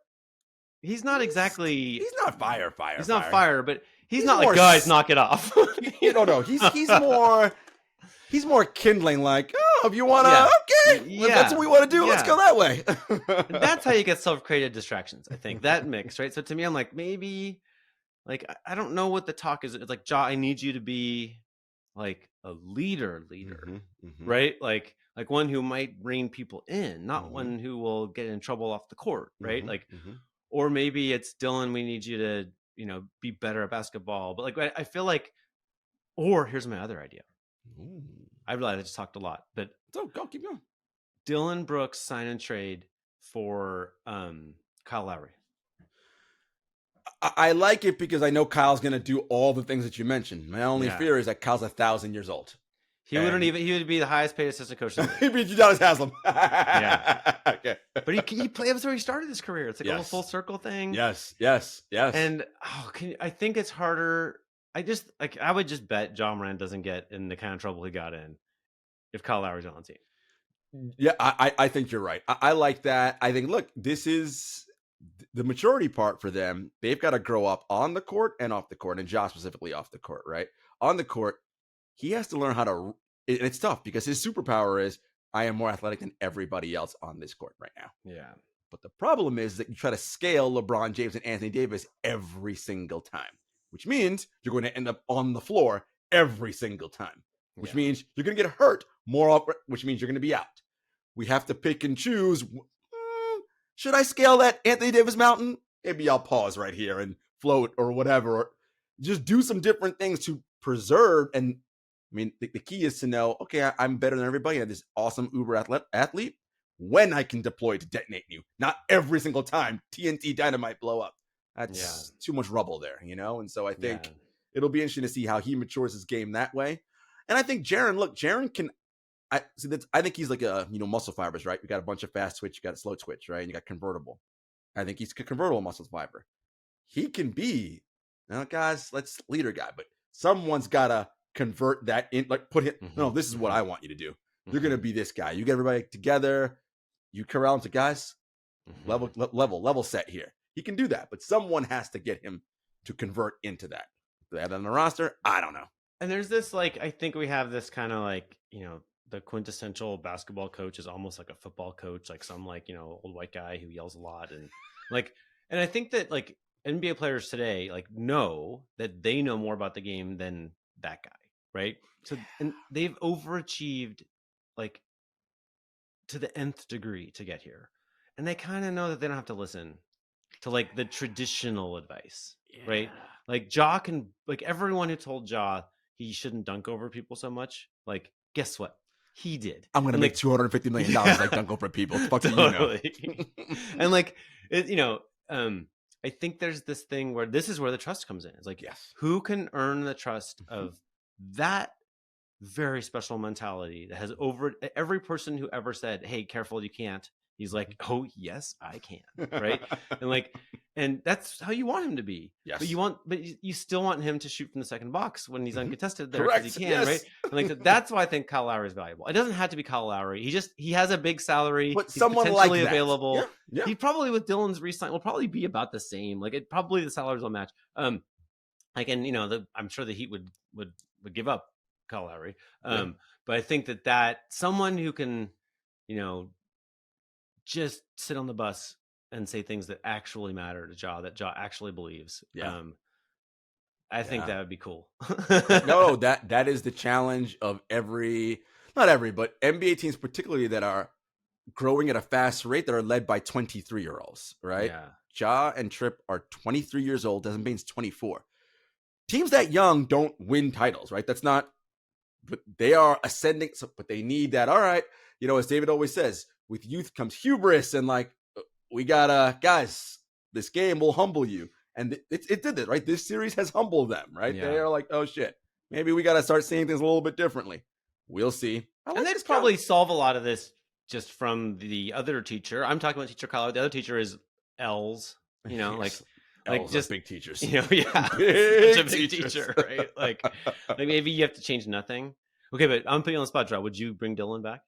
exactly. He's not fire. He's not fire, but he's not like, guys, knock it off. No. He's more kindling. Like, oh, if you want to, okay, that's what we want to do. Let's go that way. That's how you get self-created distractions. I think that mix, right? So to me, I'm like, maybe, like, I don't know what the talk is. It's like, Ja, I need you to be like a leader, right? Like one who might rein people in, not one who will get in trouble off the court, right? Or maybe it's Dylan, we need you to, be better at basketball. But like, I feel like, or here's my other idea. I realize I just talked a lot, but go keep going. Dylan Brooks sign and trade for Kyle Lowry. I like it because I know Kyle's going to do all the things that you mentioned. My only fear is that Kyle's 1,000 years old. He would be the highest paid assistant coach. He'd be Udonis Haslem. Yeah. Okay. But he played, that's where he started his career. It's like a full circle thing. Yes. And I think it's harder. I would just bet John Moran doesn't get in the kind of trouble he got in if Kyle Lowry's on the team. Yeah, I think you're right. I like that. I think, look, this is the maturity part for them. They've got to grow up on the court and off the court, and Josh specifically off the court, right? On the court, he has to learn how to, and it's tough because his superpower is I am more athletic than everybody else on this court right now. Yeah. But the problem is that you try to scale LeBron James and Anthony Davis every single time, which means you're going to end up on the floor every single time, which means you're going to get hurt more often, which means you're going to be out. We have to pick and choose. Should I scale that Anthony Davis mountain? Maybe I'll pause right here and float or whatever. Or just do some different things to preserve. And I mean, the key is to know, okay, I'm better than everybody. I'm this awesome uber athlete when I can deploy to detonate you. Not every single time TNT dynamite blow up. That's too much rubble there, And so I think it'll be interesting to see how he matures his game that way. And I think Jarod can. I think he's like a muscle fibers, right? You got a bunch of fast twitch, you got a slow twitch, right? And you got convertible. I think he's a convertible muscle fiber. He can be, guys, let's leader guy, but someone's gotta convert that in, like put him. No, this is what I want you to do. You're gonna be this guy. You get everybody together. You come around to guys, level set here. He can do that, but someone has to get him to convert into that. that on the roster, I don't know. And there's this, like, I think we have this kind of like, the quintessential basketball coach is almost like a football coach, like some like, old white guy who yells a lot. And like, and I think that like NBA players today, like, know that they know more about the game than that guy. Right. So, and they've overachieved like to the nth degree to get here. And they kind of know that they don't have to listen to like the traditional advice. Right. Like Ja can, like everyone who told Ja he shouldn't dunk over people so much, like, guess what? He did. I'm gonna make $250 million like dunk over people. Fuck totally. And like it, I think there's this thing where this is where the trust comes in. It's like, yes, who can earn the trust of that very special mentality that has over every person who ever said, "Hey, careful, you can't." He's like, "Oh yes, I can." Right. And like, and that's how you want him to be. Yes. But you still want him to shoot from the second box when he's uncontested there, because he can. Yes. Right. And like, that's why I think Kyle Lowry is valuable. It doesn't have to be Kyle Lowry. He has a big salary. But he's someone potentially like that. available. Yeah. He probably, with Dylan's resign, will probably be about the same. Like, it probably, the salaries will match. Like, and I'm sure the Heat would give up Kyle Lowry. But I think that someone who can, just sit on the bus and say things that actually matter to Ja, that Ja actually believes. I think that would be cool. No, that is the challenge of not every, but NBA teams particularly that are growing at a fast rate that are led by 23-year-olds, right? Yeah. Ja and Tripp are 23 years old. Doesn't mean it's 24. Teams that young don't win titles, right? That's not, but they are ascending. So, but they need that. All right. As David always says, with youth comes hubris, and like, we gotta, guys, this game will humble you. And it did it, right? This series has humbled them, right? Yeah. They are like, oh shit, maybe we gotta start seeing things a little bit differently. We'll see. And they'd probably solve a lot of this just from the other teacher. I'm talking about teacher Kyle. The other teacher is L's, yes. like just big teachers. Yeah, big such a big teacher, right? Like maybe you have to change nothing. Okay, but I'm putting you on the spot, Jarod. Would you bring Dylan back?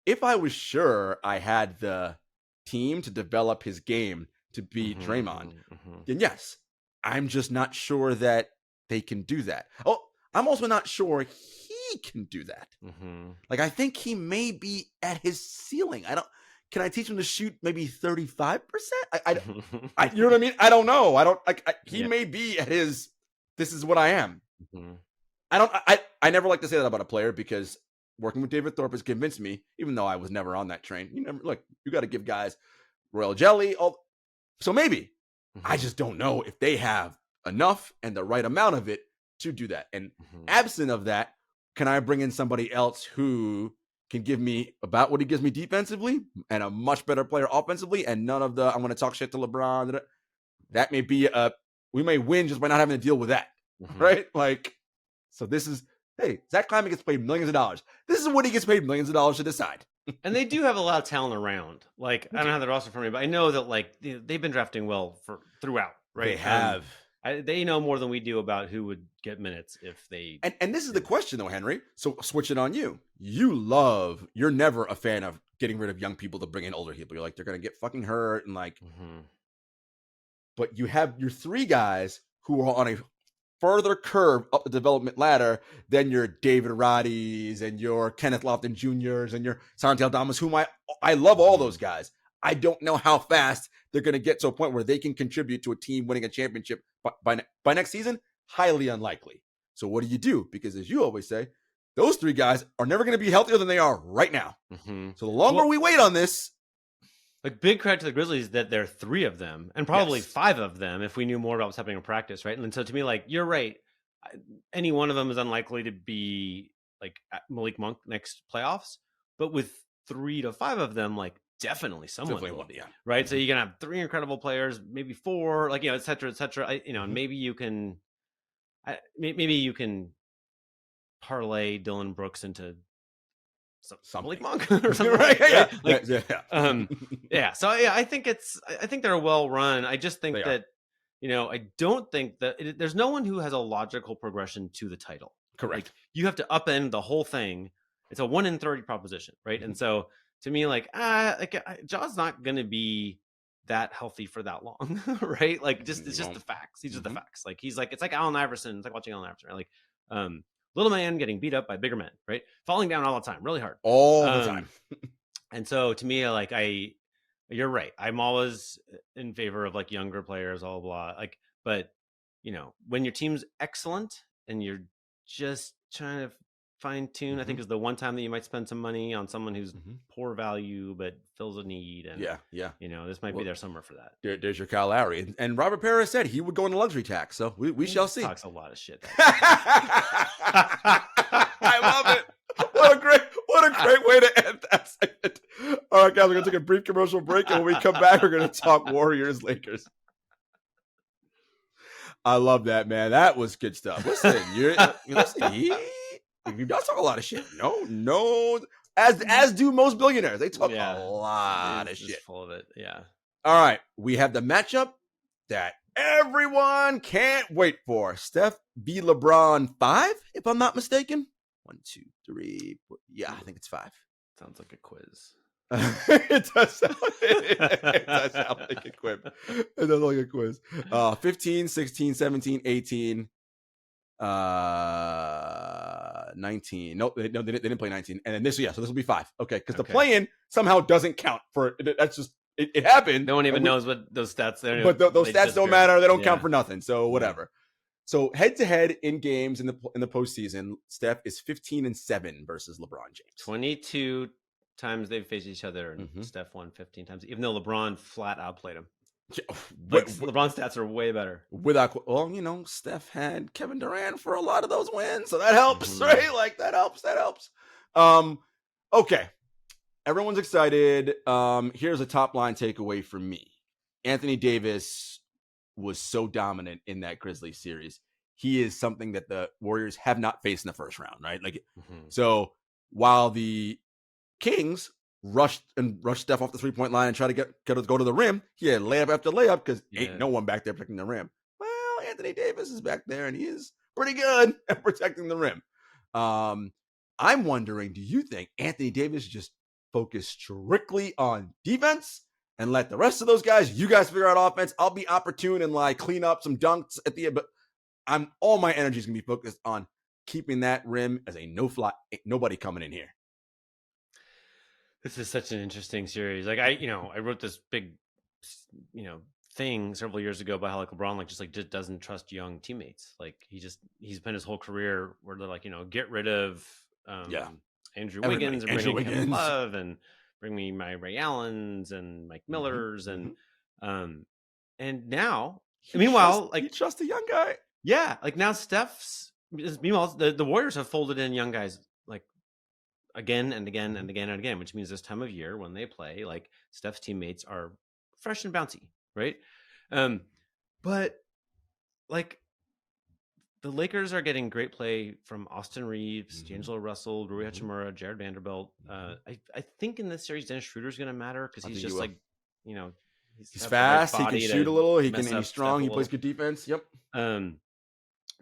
If I was sure I had the team to develop his game to beat Draymond, then yes. I'm just not sure that they can do that. Oh, I'm also not sure he can do that. Like, I think he may be at his ceiling. Can I teach him to shoot maybe 35%? You know what I mean? I don't know. He may be at his, this is what I am. I never like to say that about a player, because working with David Thorpe has convinced me, even though I was never on that train. You got to give guys royal jelly. So maybe. I just don't know if they have enough and the right amount of it to do that. And absent of that, can I bring in somebody else who can give me about what he gives me defensively and a much better player offensively, and none of the, I'm going to talk shit to LeBron. That may be we may win just by not having to deal with that. Right? Like, so this is, hey, Zach Kleiman gets paid millions of dollars. This is what he gets paid millions of dollars to decide. And they do have a lot of talent around. Like, I don't have the roster for me, but I know that like they've been drafting well throughout, right? They have. They know more than we do about who would get minutes if they. And this is the question though, Henry. So switch it on you. You're never a fan of getting rid of young people to bring in older people. You're like, they're gonna get fucking hurt, and like. But you have your three guys who are on a further curve up the development ladder than your David Roddies and your Kenneth Lofton Jr.'s and your Santi Aldamas, whom I love all those guys. I don't know how fast they're going to get to a point where they can contribute to a team winning a championship by next season. Highly unlikely. So what do you do? Because as you always say, those three guys are never going to be healthier than they are right now. So the longer we wait on this, like, big credit to the Grizzlies that there are three of them, and probably five of them if we knew more about what's happening in practice, right? And so to me, like, you're right. Any one of them is unlikely to be like Malik Monk next playoffs, but with 3 to 5 of them, like, definitely someone will, right? So you're gonna have 3 incredible players, maybe 4, like, et cetera, et cetera. And maybe you can parlay Dylan Brooks into something like Monk or something, right? So I think they're well run. I just think that I don't think that there's no one who has a logical progression to the title. Correct. Like, you have to upend the whole thing. It's a 1 in 30 proposition, right? And so to me, like, Ja's not going to be that healthy for that long, right? Like it's just the facts. These are the facts. Like he's like, it's like Allen Iverson. It's like watching Allen Iverson, right? Like little man getting beat up by bigger men, right? Falling down all the time, really hard. All the time. And so to me, like you're right. I'm always in favor of like younger players, all blah. Like, but you know, when your team's excellent and you're just trying to fine tune, I think is the one time that you might spend some money on someone who's poor value but fills a need. And you know, this might be their summer for that. There's your Kyle Lowry, and Robert Parrish said he would go into luxury tax, so we shall see. Talks a lot of shit. I love it. What a great way to end that segment. All right, guys, we're gonna take a brief commercial break, and when we come back, we're gonna talk Warriors Lakers. I love that, man. That was good stuff. Listen, you don't talk a lot of shit. No. As do most billionaires. They talk a lot of shit. Full of it. Yeah. All right. We have the matchup that everyone can't wait for. Steph v. LeBron 5, if I'm not mistaken. 1, 2, 3. Yeah, I think it's 5. Sounds like a quiz. It does sound like a quiz. It does like a quiz. 15, 16, 17, 18, 19. No, they didn't play 19. And then this will be 5. Okay, because the play-in somehow doesn't count for it. That's just it happened. No one even knows what those stats are. But those stats don't matter. They don't count for nothing. So whatever. So head-to-head in games in the postseason, Steph is 15-7 versus LeBron James. 22 times they've faced each other, and Steph won 15 times, even though LeBron flat outplayed him. LeBron's stats are way better. Steph had Kevin Durant for a lot of those wins, so that helps, right? Like that helps. Okay, everyone's excited. Here's a top line takeaway from me. Anthony Davis was so dominant in that Grizzlies series. He is something that the Warriors have not faced in the first round, right? Like, so while the Kings rushed Steph off the 3-point line and try to go to the rim, he had layup after layup because ain't no one back there protecting the rim. Well, Anthony Davis is back there and he is pretty good at protecting the rim. I'm wondering, do you think Anthony Davis just focus strictly on defense and let the rest of those guys, you guys figure out offense? I'll be opportune and like clean up some dunks at the end, but all my energy is gonna be focused on keeping that rim as a no-fly, nobody coming in here. This is such an interesting series. Like I wrote this big, thing several years ago about how like LeBron just doesn't trust young teammates. Like he's been his whole career where they're like, get rid of Andrew Wiggins and bring in Kevin Love and bring me my Ray Allens and Mike Millers and now meanwhile he trusts a young guy. Yeah, like now meanwhile the Warriors have folded in young guys like again and again and again and again, which means this time of year when they play, like Steph's teammates are fresh and bouncy, right? But like the Lakers are getting great play from Austin Reeves, D'Angelo Russell, Rui Hachimura, Jared Vanderbilt. I think in this series Dennis Schroeder's going to matter because he's just like, he's fast, he can shoot a little, he's strong, he plays good defense. Yep.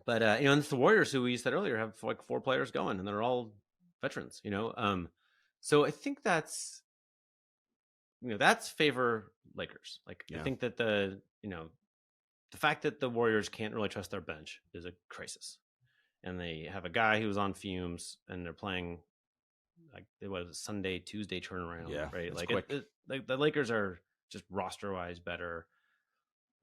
But and it's the Warriors, who we said earlier have like 4 players going, and they're all veterans. So I think that's favor Lakers. Like I think that the fact that the Warriors can't really trust their bench is a crisis, and they have a guy who's on fumes, and they're playing like it was a Sunday, Tuesday turnaround. Yeah, right. Like like the Lakers are just roster wise better.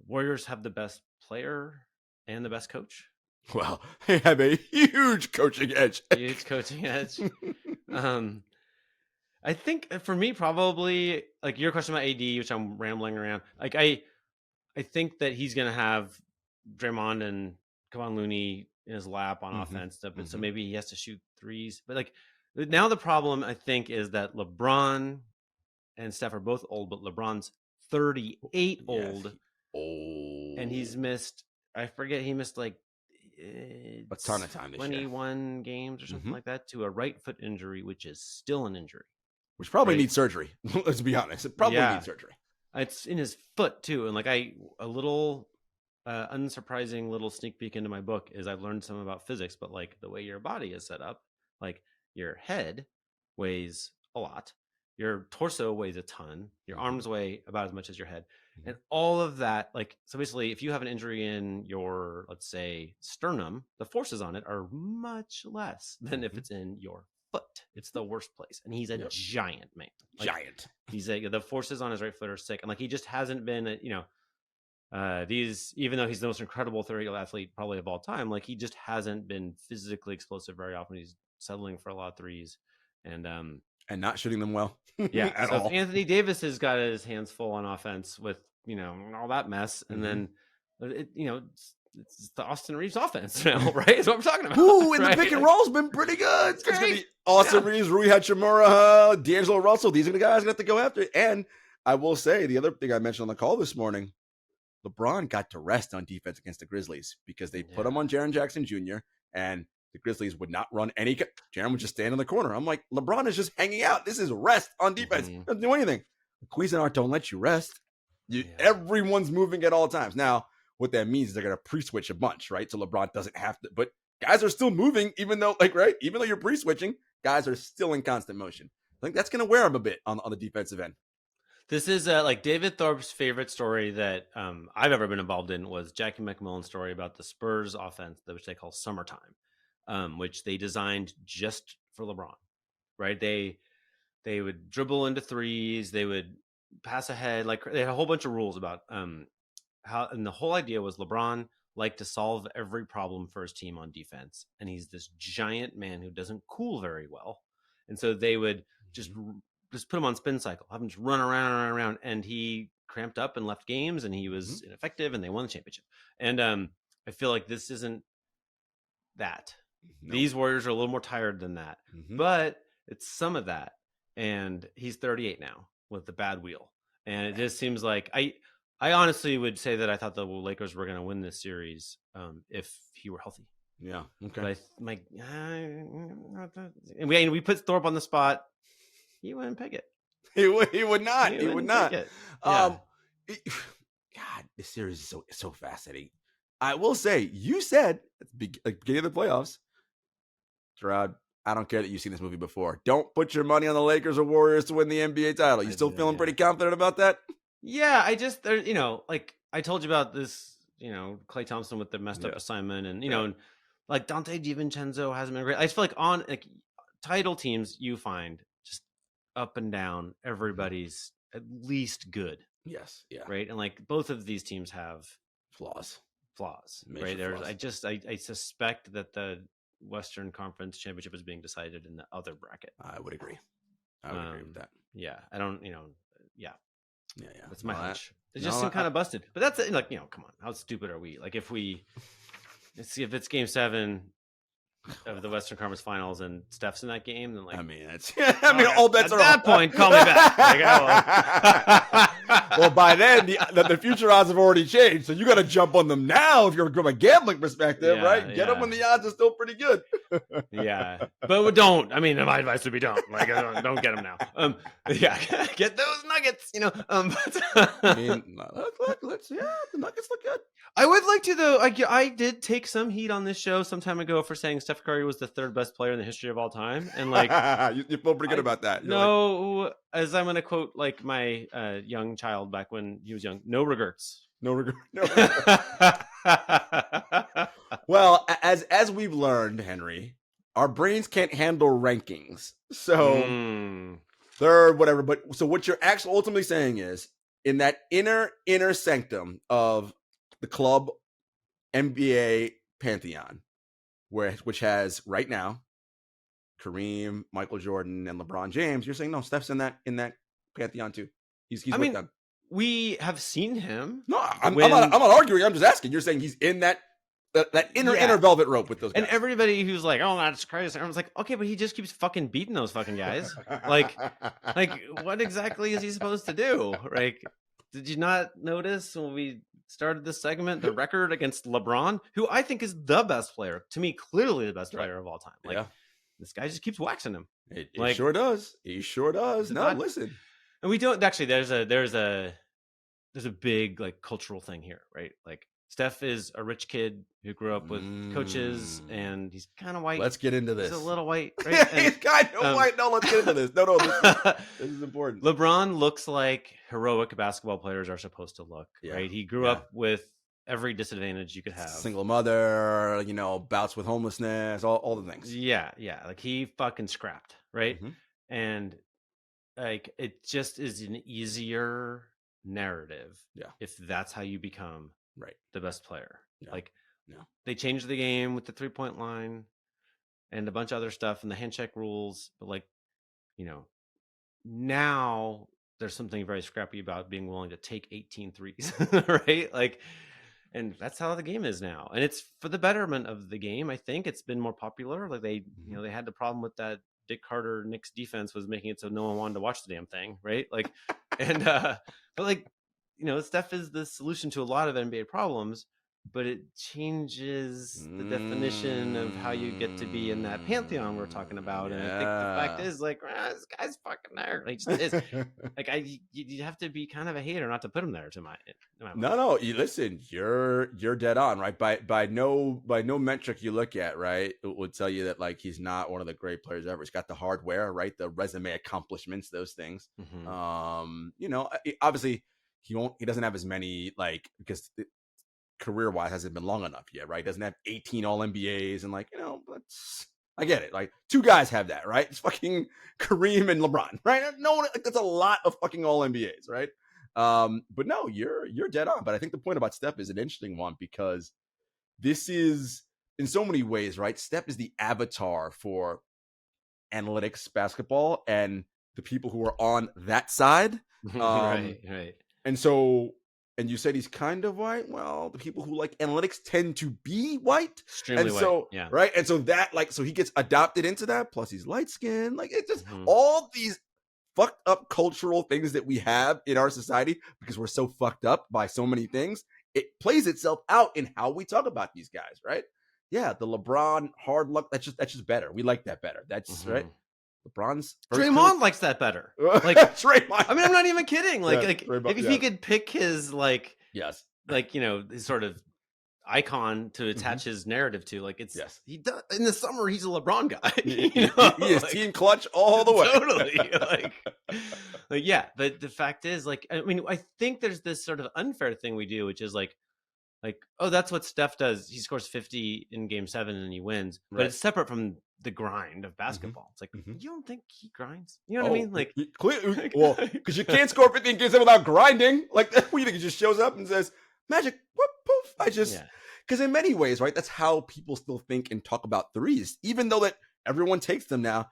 Warriors have the best player and the best coach. Well, they have a huge coaching edge. I think for me, probably like your question about AD, which I'm rambling around. Like I think that he's going to have Draymond and Kevon Looney in his lap on offense, but so maybe he has to shoot threes. But like now the problem I think is that LeBron and Steph are both old, but LeBron's 38 old, and he's missed. I forget he missed like a ton of time this 21 year. games or something like that to a right foot injury, which is still an injury. Which probably needs surgery. Let's be honest. It probably needs surgery. It's in his foot too. And like a little unsurprising little sneak peek into my book is I've learned some about physics, but like the way your body is set up, like your head weighs a lot. Your torso weighs a ton. Your arms weigh about as much as your head. And all of that, like, so basically, if you have an injury in your, let's say, sternum, the forces on it are much less than if it's in your foot. It's the worst place. And he's a giant man. Like, Giant. He's the forces on his right foot are sick. And like, he just hasn't been, even though he's the most incredible 30-year-old athlete probably of all time, like, he just hasn't been physically explosive very often. He's settling for a lot of threes. And not shooting them well. Yeah. At So all. Anthony Davis has got his hands full on offense with, all that mess. And then, it's the Austin Reeves offense now, right? Is what I'm talking about. Ooh, and right? the pick and roll's been pretty good. It's going to be Austin Reeves, Rui Hachimura, D'Angelo Russell. These are the guys going to have to go after it. And I will say, the other thing I mentioned on the call this morning, LeBron got to rest on defense against the Grizzlies because they put him on Jaren Jackson Jr. and the Grizzlies would not run any. Jaren would just stand in the corner. I'm like, LeBron is just hanging out. This is rest on defense. Doesn't do anything. The Cuisinart don't let you rest. Everyone's moving at all times. Now, what that means is they're going to pre-switch a bunch, right? So LeBron doesn't have to. But guys are still moving, even though you're pre-switching, guys are still in constant motion. I think that's going to wear him a bit on the defensive end. This is like David Thorpe's favorite story that I've ever been involved in was Jackie McMullen's story about the Spurs offense, which they call Summertime, which they designed just for LeBron, right? They would dribble into threes, they would pass ahead, like they had a whole bunch of rules about how, and the whole idea was LeBron liked to solve every problem for his team on defense, and he's this giant man who doesn't cool very well, and so they would just put him on spin cycle, have him just run around, and he cramped up and left games, and he was ineffective, and they won the championship. And I feel like this isn't that. No. These Warriors are a little more tired than that, but it's some of that. And he's 38 now with the bad wheel, and it just seems like I honestly would say that I thought the Lakers were going to win this series if he were healthy. Yeah. Okay. But and we put Thorpe on the spot. He wouldn't pick it. He would not. He would not. Yeah. God, this series is so fascinating. I will say, you said at the beginning of the playoffs, Jarod, I don't care that you've seen this movie before. Don't put your money on the Lakers or Warriors to win the NBA title. You still feeling pretty confident about that? Yeah, I just, like I told you about this, Klay Thompson with the messed up assignment, and and like Dante DiVincenzo hasn't been great. I just feel like on title teams, you find just up and down, everybody's at least good. Yes. Yeah. Right. And like both of these teams have flaws. Right. I suspect that the Western Conference Championship is being decided in the other bracket. I would agree. I would agree with that. Yeah. I don't, yeah. That's my hunch. It just no, seemed kind of busted. But that's like, come on. How stupid are we? Like if it's game 7 of the Western Conference Finals and Steph's in that game, then like I mean, all bets at are that off. point. Call me back. Well, by then the future odds have already changed, so you got to jump on them now if you're from a gambling perspective, right? Get them when the odds are still pretty good. Yeah, but don't. I mean, my advice would be don't. Like, don't get them now. Get those Nuggets. I mean, let's the Nuggets look good. I would like to, though. I did take some heat on this show some time ago for saying Steph Curry was the 3rd best player in the history of all time, and like you feel pretty good about that. As I'm going to quote like my young child back when he was young, no regrets. No regret. Well, as we've learned, Henry, our brains can't handle rankings, so they're whatever. But so what you're actually ultimately saying is, in that inner sanctum of the club NBA pantheon, which has right now Kareem, Michael Jordan, and LeBron James, you're saying no, Steph's in that pantheon too. He's with them. We have seen him. No, I'm not arguing. I'm just asking. You're saying he's in that inner velvet rope with those guys. And everybody who's like, oh, that's crazy. I was like, okay, but he just keeps fucking beating those fucking guys. like what exactly is he supposed to do? Like, did you not notice when we started this segment, the record against LeBron, who I think is the best player, to me, clearly the best player of all time. Like, this guy just keeps waxing him. It sure does. He sure does. No, listen. And we don't actually. There's a big like cultural thing here, right? Like Steph is a rich kid who grew up with coaches, and he's kind of white. Let's get into this. He's a little white, right? And, he's kind of white. No, let's get into this. No, this is important. LeBron looks like heroic basketball players are supposed to look, right? He grew up with every disadvantage you could have. Single mother, bouts with homelessness, all the things. Yeah. Like he fucking scrapped, right? And like it just is an easier narrative if that's how you become the best player. Like they changed the game with the 3-point line and a bunch of other stuff and the handshake rules, but like now there's something very scrappy about being willing to take 18 threes, right? Like, and that's how the game is now, and it's for the betterment of the game. I think it's been more popular. Like they they had the problem with that Dick Carter Knicks defense was making it so no one wanted to watch the damn thing, right? Like, and but like Steph is the solution to a lot of NBA problems, but it changes the definition of how you get to be in that pantheon we're talking about. And I think the fact is, like, this guy's fucking there. Like, just is. Like, you have to be kind of a hater not to put him there. To my no. Listen, you're dead on, right? By no metric you look at, right, it would tell you that like he's not one of the great players ever. He's got the hardware, right, the resume accomplishments, those things. Obviously. He doesn't have as many, like, because career-wise hasn't been long enough yet, right? Doesn't have 18 All-NBAs and, like, but I get it. Like, 2 guys have that, right? It's fucking Kareem and LeBron, right? No one, like, that's a lot of fucking All-NBAs, right? But no, you're dead on. But I think the point about Steph is an interesting one because this is, in so many ways, right? Steph is the avatar for analytics basketball and the people who are on that side. Right. And so, and you said he's kind of white. Well, the people who like analytics tend to be white. Extremely white. Yeah. Right. And so that, like, so he gets adopted into that. Plus he's light skinned. Like, it's just all these fucked up cultural things that we have in our society because we're so fucked up by so many things. It plays itself out in how we talk about these guys. Right. Yeah. The LeBron hard luck. That's just better. We like that better. That's right. LeBron's Draymond likes that better. Like Draymond. I mean, I'm not even kidding. Like Draymond, if he could pick his his sort of icon to attach his narrative to, like it's he does in the summer he's a LeBron guy. He is like, team clutch all the way. Totally. like yeah. But the fact is, like, I mean, I think there's this sort of unfair thing we do, which is like, oh, that's what Steph does. He scores 50 in Game 7 and he wins, but it's separate from the grind of basketball. It's like, you don't think he grinds? You know what I mean? Like, well, because you can't score 50 in Game 7 without grinding. Like, what do you think? He just shows up and says, magic, whoop, poof. Because in many ways, right, that's how people still think and talk about threes. Even though that everyone takes them now,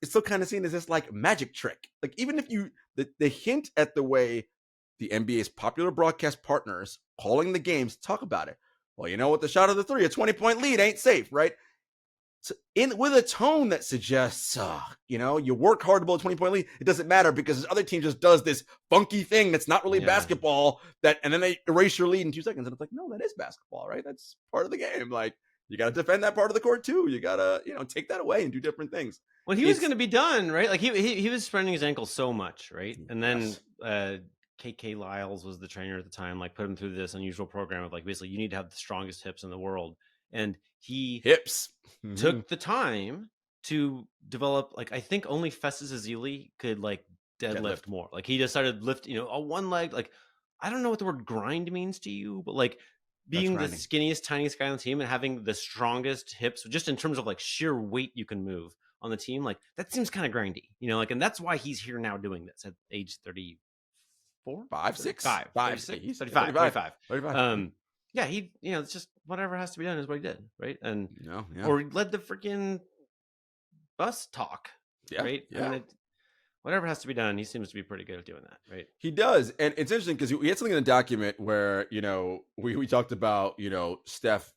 it's still kind of seen as this, like, magic trick. Like, even if the hint at the way the NBA's popular broadcast partners calling the games talk about it. Well, with the shot of the three, a 20-point lead ain't safe, right? So with a tone that suggests, you work hard to blow a 20-point lead. It doesn't matter because this other team just does this funky thing that's not really basketball. And then they erase your lead in 2 seconds. And it's like, no, that is basketball, right? That's part of the game. Like, you got to defend that part of the court too. You got to, take that away and do different things. Well, he was going to be done, right? Like he was spraining his ankle so much, right? And then KK Lyles was the trainer at the time, like put him through this unusual program of like, basically you need to have the strongest hips in the world. And he took the time to develop, like, I think only Festus Ezeli could like deadlift more. Like he just started lift, a one leg. Like, I don't know what the word grind means to you, but like being the skinniest, tiniest guy on the team and having the strongest hips, just in terms of like sheer weight you can move on the team, like that seems kind of grindy, and that's why he's here now doing this at age 34, 35. Yeah, he, it's just whatever has to be done is what he did, right? And or he led the freaking bus talk, right? Yeah. I mean, whatever has to be done, he seems to be pretty good at doing that, right? He does, and it's interesting because we had something in the document where we talked about Steph,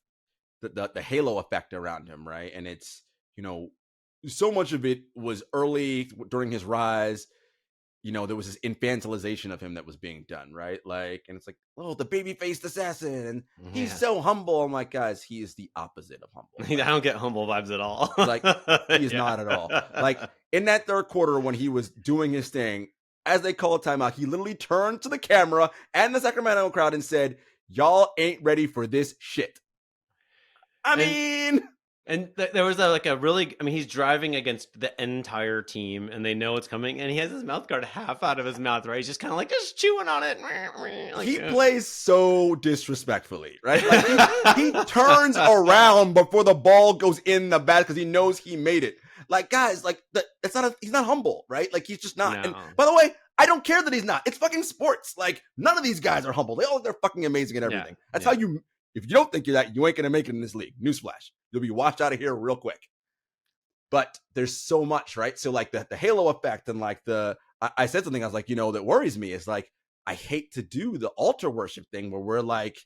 the halo effect around him, right? And it's so much of it was early during his rise. There was this infantilization of him that was being done, right? Like, and it's like, oh, the baby-faced assassin, and he's so humble. I'm like, guys, he is the opposite of humble. Right? I don't get humble vibes at all. Like, he's not at all. Like, in that third quarter when he was doing his thing, as they called timeout, he literally turned to the camera and the Sacramento crowd and said, y'all ain't ready for this shit. I mean, there was a really, I mean, he's driving against the entire team, and they know it's coming, and he has his mouth guard half out of his mouth, right? He's just kind of like just chewing on it. Like, he plays so disrespectfully, right? Like he turns around before the ball goes in the bat because he knows he made it. Like, guys, like he's not humble, right? Like he's just not. No. And by the way, I don't care that he's not. It's fucking sports. Like none of these guys are humble. They're fucking amazing at everything. That's how you. If you don't think you're that, you ain't gonna make it in this league. Newsflash. You'll be washed out of here real quick. But there's so much, right? So like the halo effect and like I said something, I was like, that worries me is like, I hate to do the altar worship thing where we're like,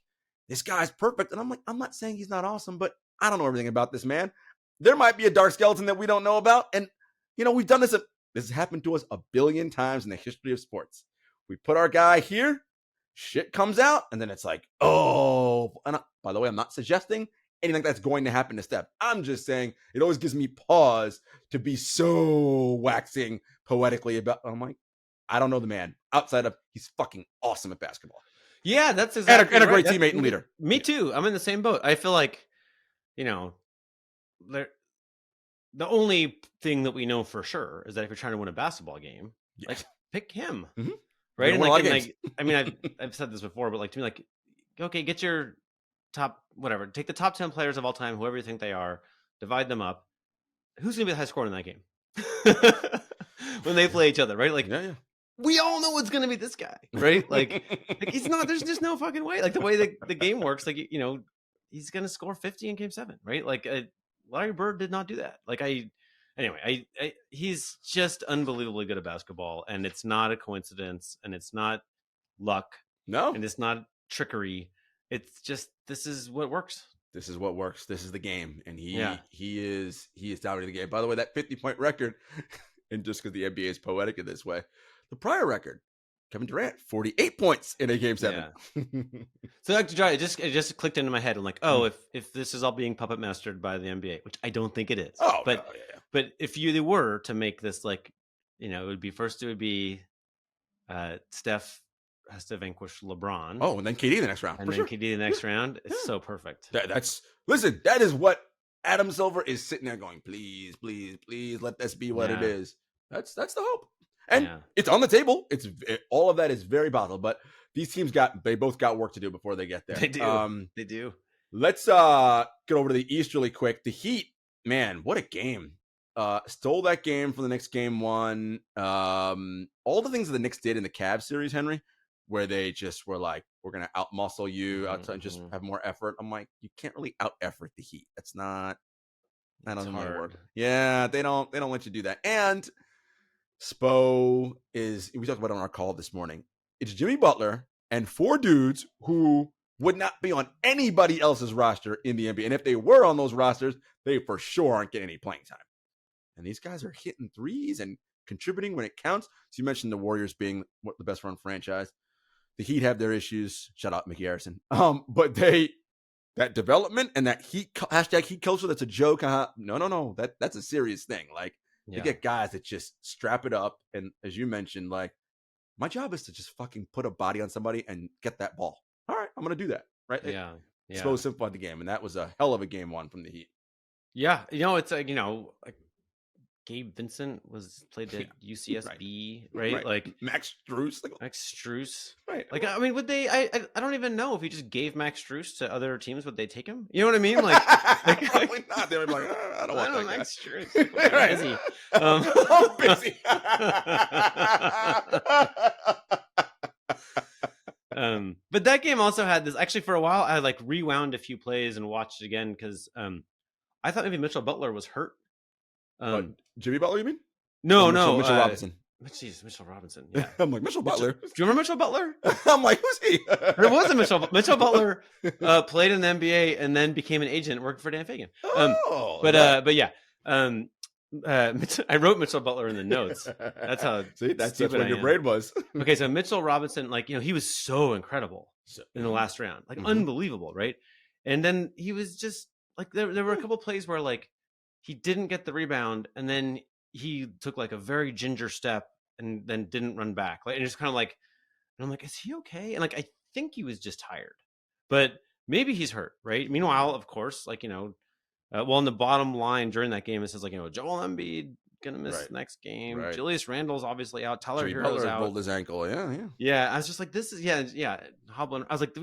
this guy's perfect. And I'm like, I'm not saying he's not awesome, but I don't know everything about this man. There might be a dark skeleton that we don't know about. And, we've done this. This has happened to us a billion times in the history of sports. We put our guy here, shit comes out, and then it's like, oh, and by the way, I'm not suggesting anything like that's going to happen to Steph. I'm just saying it always gives me pause to be so waxing poetically about. I'm like, I don't know the man outside of he's fucking awesome at basketball. Yeah, that's exactly and a great right. teammate and leader. Me too. I'm in the same boat. I feel like, the only thing that we know for sure is that if you're trying to win a basketball game, like pick him, right? And I mean, I've said this before, but like to me, like, okay, get your top whatever, take the top 10 players of all time, whoever you think they are, divide them up. Who's gonna be the high scorer in that game when they play each other, right? Like, we all know it's gonna be this guy, right? Like he's not. There's just no fucking way. Like the way that the game works, like he's gonna score 50 in Game 7, right? Like Larry Bird did not do that. Like he's just unbelievably good at basketball, and it's not a coincidence, and it's not luck, and it's not trickery. It's just this is what works. This is what works. This is the game, and he is dominating the game. By the way, that 50-point record, and just because the NBA is poetic in this way, the prior record, Kevin Durant, 48 points in a Game 7. Yeah. So it just clicked into my head. I'm like, oh, if this is all being puppet mastered by the NBA, which I don't think it is. Oh, but but if you were to make this like, it would be Steph has to vanquish LeBron. Oh, and then KD the next round. And then KD the next round. It's so perfect. Listen, that is what Adam Silver is sitting there going, please, please, please let this be what it is. That's the hope. And it's on the table. All of that is very possible, but these teams they both got work to do before they get there. They do. They do. Let's get over to the East really quick. The Heat, man, what a game. Stole that game from the Knicks game 1. All the things that the Knicks did in the Cavs series, Henry, where they just were like, we're going to out-muscle you, and just have more effort. I'm like, you can't really out-effort the Heat. That's not, that doesn't really work. Yeah, they don't let you do that. And Spo is, we talked about it on our call this morning. It's Jimmy Butler and 4 dudes who would not be on anybody else's roster in the NBA. And if they were on those rosters, they for sure aren't getting any playing time. And these guys are hitting threes and contributing when it counts. So you mentioned the Warriors being the best run franchise. The Heat have their issues. Shout out Mickey Harrison. But that development and that hashtag Heat culture, that's a joke. No. That's a serious thing. Like, you get guys that just strap it up. And as you mentioned, like, my job is to just fucking put a body on somebody and get that ball. All right, I'm going to do that. Right? Yeah. So simplified the game. And that was a hell of a game 1 from the Heat. Yeah. It's like, like Gabe Vincent played at UCSB, right? Like Max Strus. Right. Like, I mean, would they, I don't even know if you just gave Max Strus to other teams, would they take him? You know what I mean? Like, probably not. They would be like, I don't want that Max Strus. I'm busy. I'm busy. But that game also had this, actually for a while, I like rewound a few plays and watched it again because I thought maybe Mitchell Butler was hurt. Jimmy Butler, you mean? No, Mitchell Robinson. Mitchell Robinson. Yeah. I'm like, Mitchell Butler. Do you remember Mitchell Butler? I'm like, who's he? There was a Mitchell Butler played in the NBA and then became an agent working for Dan Fagan. But yeah. I wrote Mitchell Butler in the notes. That's how. See, that's what your brain was. Okay, so Mitchell Robinson, like, he was so incredible in the last round, like unbelievable, right? And then he was just like there were a couple plays where like he didn't get the rebound, and then he took like a very ginger step and then didn't run back, like, and just kind of like, and I'm like, is he okay? And like, I think he was just tired. but maybe he's hurt, right? Meanwhile, of course, like, well, in the bottom line during that game, it says like, Joel Embiid gonna miss Right. next game. Right. Julius Randle's obviously out. Tyler Jimmy Hero's Butler out. rolled his ankle. Yeah. Yeah, I was just like, this is hobbling. I was like,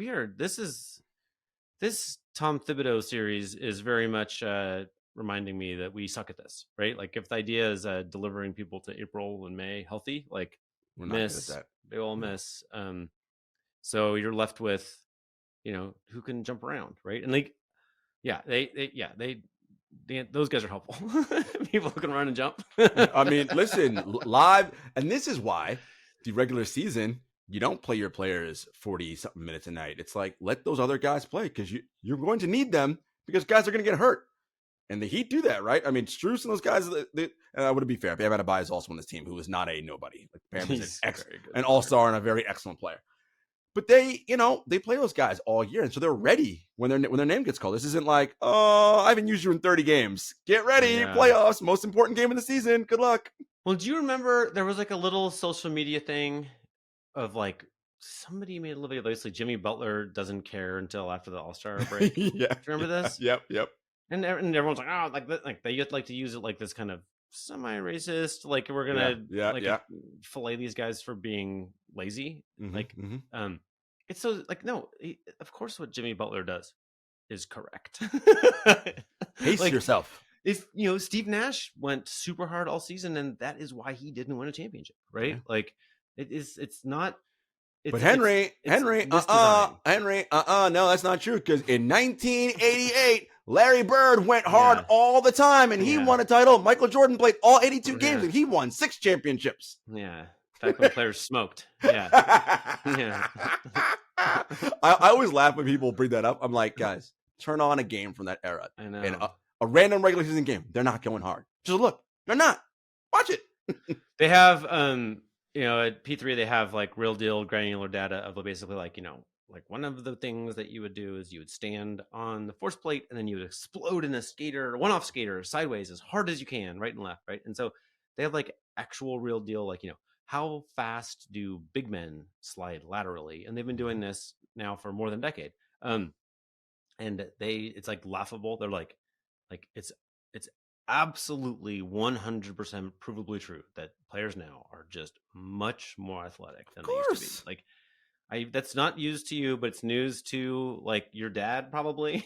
this Tom Thibodeau series is very much reminding me that we suck at this, right? Like if the idea is delivering people to April and May healthy, like We're not good at that. they all miss. So you're left with, who can jump around, right? And like, yeah, they those guys are helpful. People who can run and jump. I mean, listen, live, and this is why the regular season you don't play your players 40 something minutes a night. It's like let those other guys play because you're going to need them because guys are going to get hurt. And the Heat do that, right? I mean, Strus and those guys, and I would be fair. Bam Adebayo is also on this team who is not a nobody. Like Bam is an all-star and a very excellent player. But they play those guys all year, and so they're ready when their name gets called. This isn't like, oh, I haven't used you in 30 games. Get ready, playoffs, most important game of the season. Good luck. Well, do you remember there was like a little social media thing of like somebody made a little video. Obviously, Jimmy Butler doesn't care until after the All-Star break. Do you remember this? Yep. And everyone's like, oh, like they like to use it like this kind of semi-racist, like we're gonna fillet these guys for being lazy. It's so like no, of course what Jimmy Butler does is correct. Pace yourself. If Steve Nash went super hard all season, and that is why he didn't win a championship, right? Yeah. Like it's not. But Henry, no, that's not true. Because in 1988, Larry Bird went hard all the time, and he won a title. Michael Jordan played all 82 games, and he won 6 championships. Yeah, back when players smoked. Yeah, I always laugh when people bring that up. I'm like, guys, turn on a game from that era. I know. And a random regular season game. They're not going hard. Just look, they're not. Watch it. They have at P3 they have like real deal granular data of basically like like one of the things that you would do is you would stand on the force plate and then you would explode in a one-off skater sideways as hard as you can, right and left, right? And so they have like actual real deal, like how fast do big men slide laterally, and they've been doing this now for more than a decade. And it's like laughable. They're like it's absolutely 100% provably true that players now are just much more athletic than they used to be. Like that's not news to you, but it's news to like your dad probably.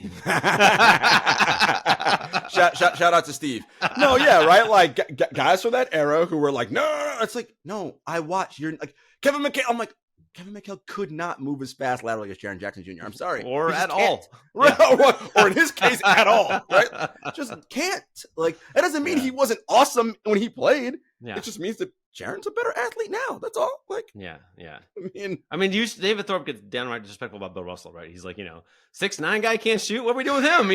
shout out to Steve. No, yeah, right. Like guys from that era who were like, no. It's like, no, I watch. You're like Kevin McHale. I'm like, Kevin McHale could not move as fast laterally as Jaren Jackson Jr. I'm sorry, or at all, right? Or in his case, at all, right? Just can't. Like that doesn't mean he wasn't awesome when he played. Yeah. It just means that Jaren's a better athlete now. That's all. Like, yeah. I mean, David Thorpe gets downright disrespectful about Bill Russell, right? He's like, 6'9" guy can't shoot. What are we doing with him?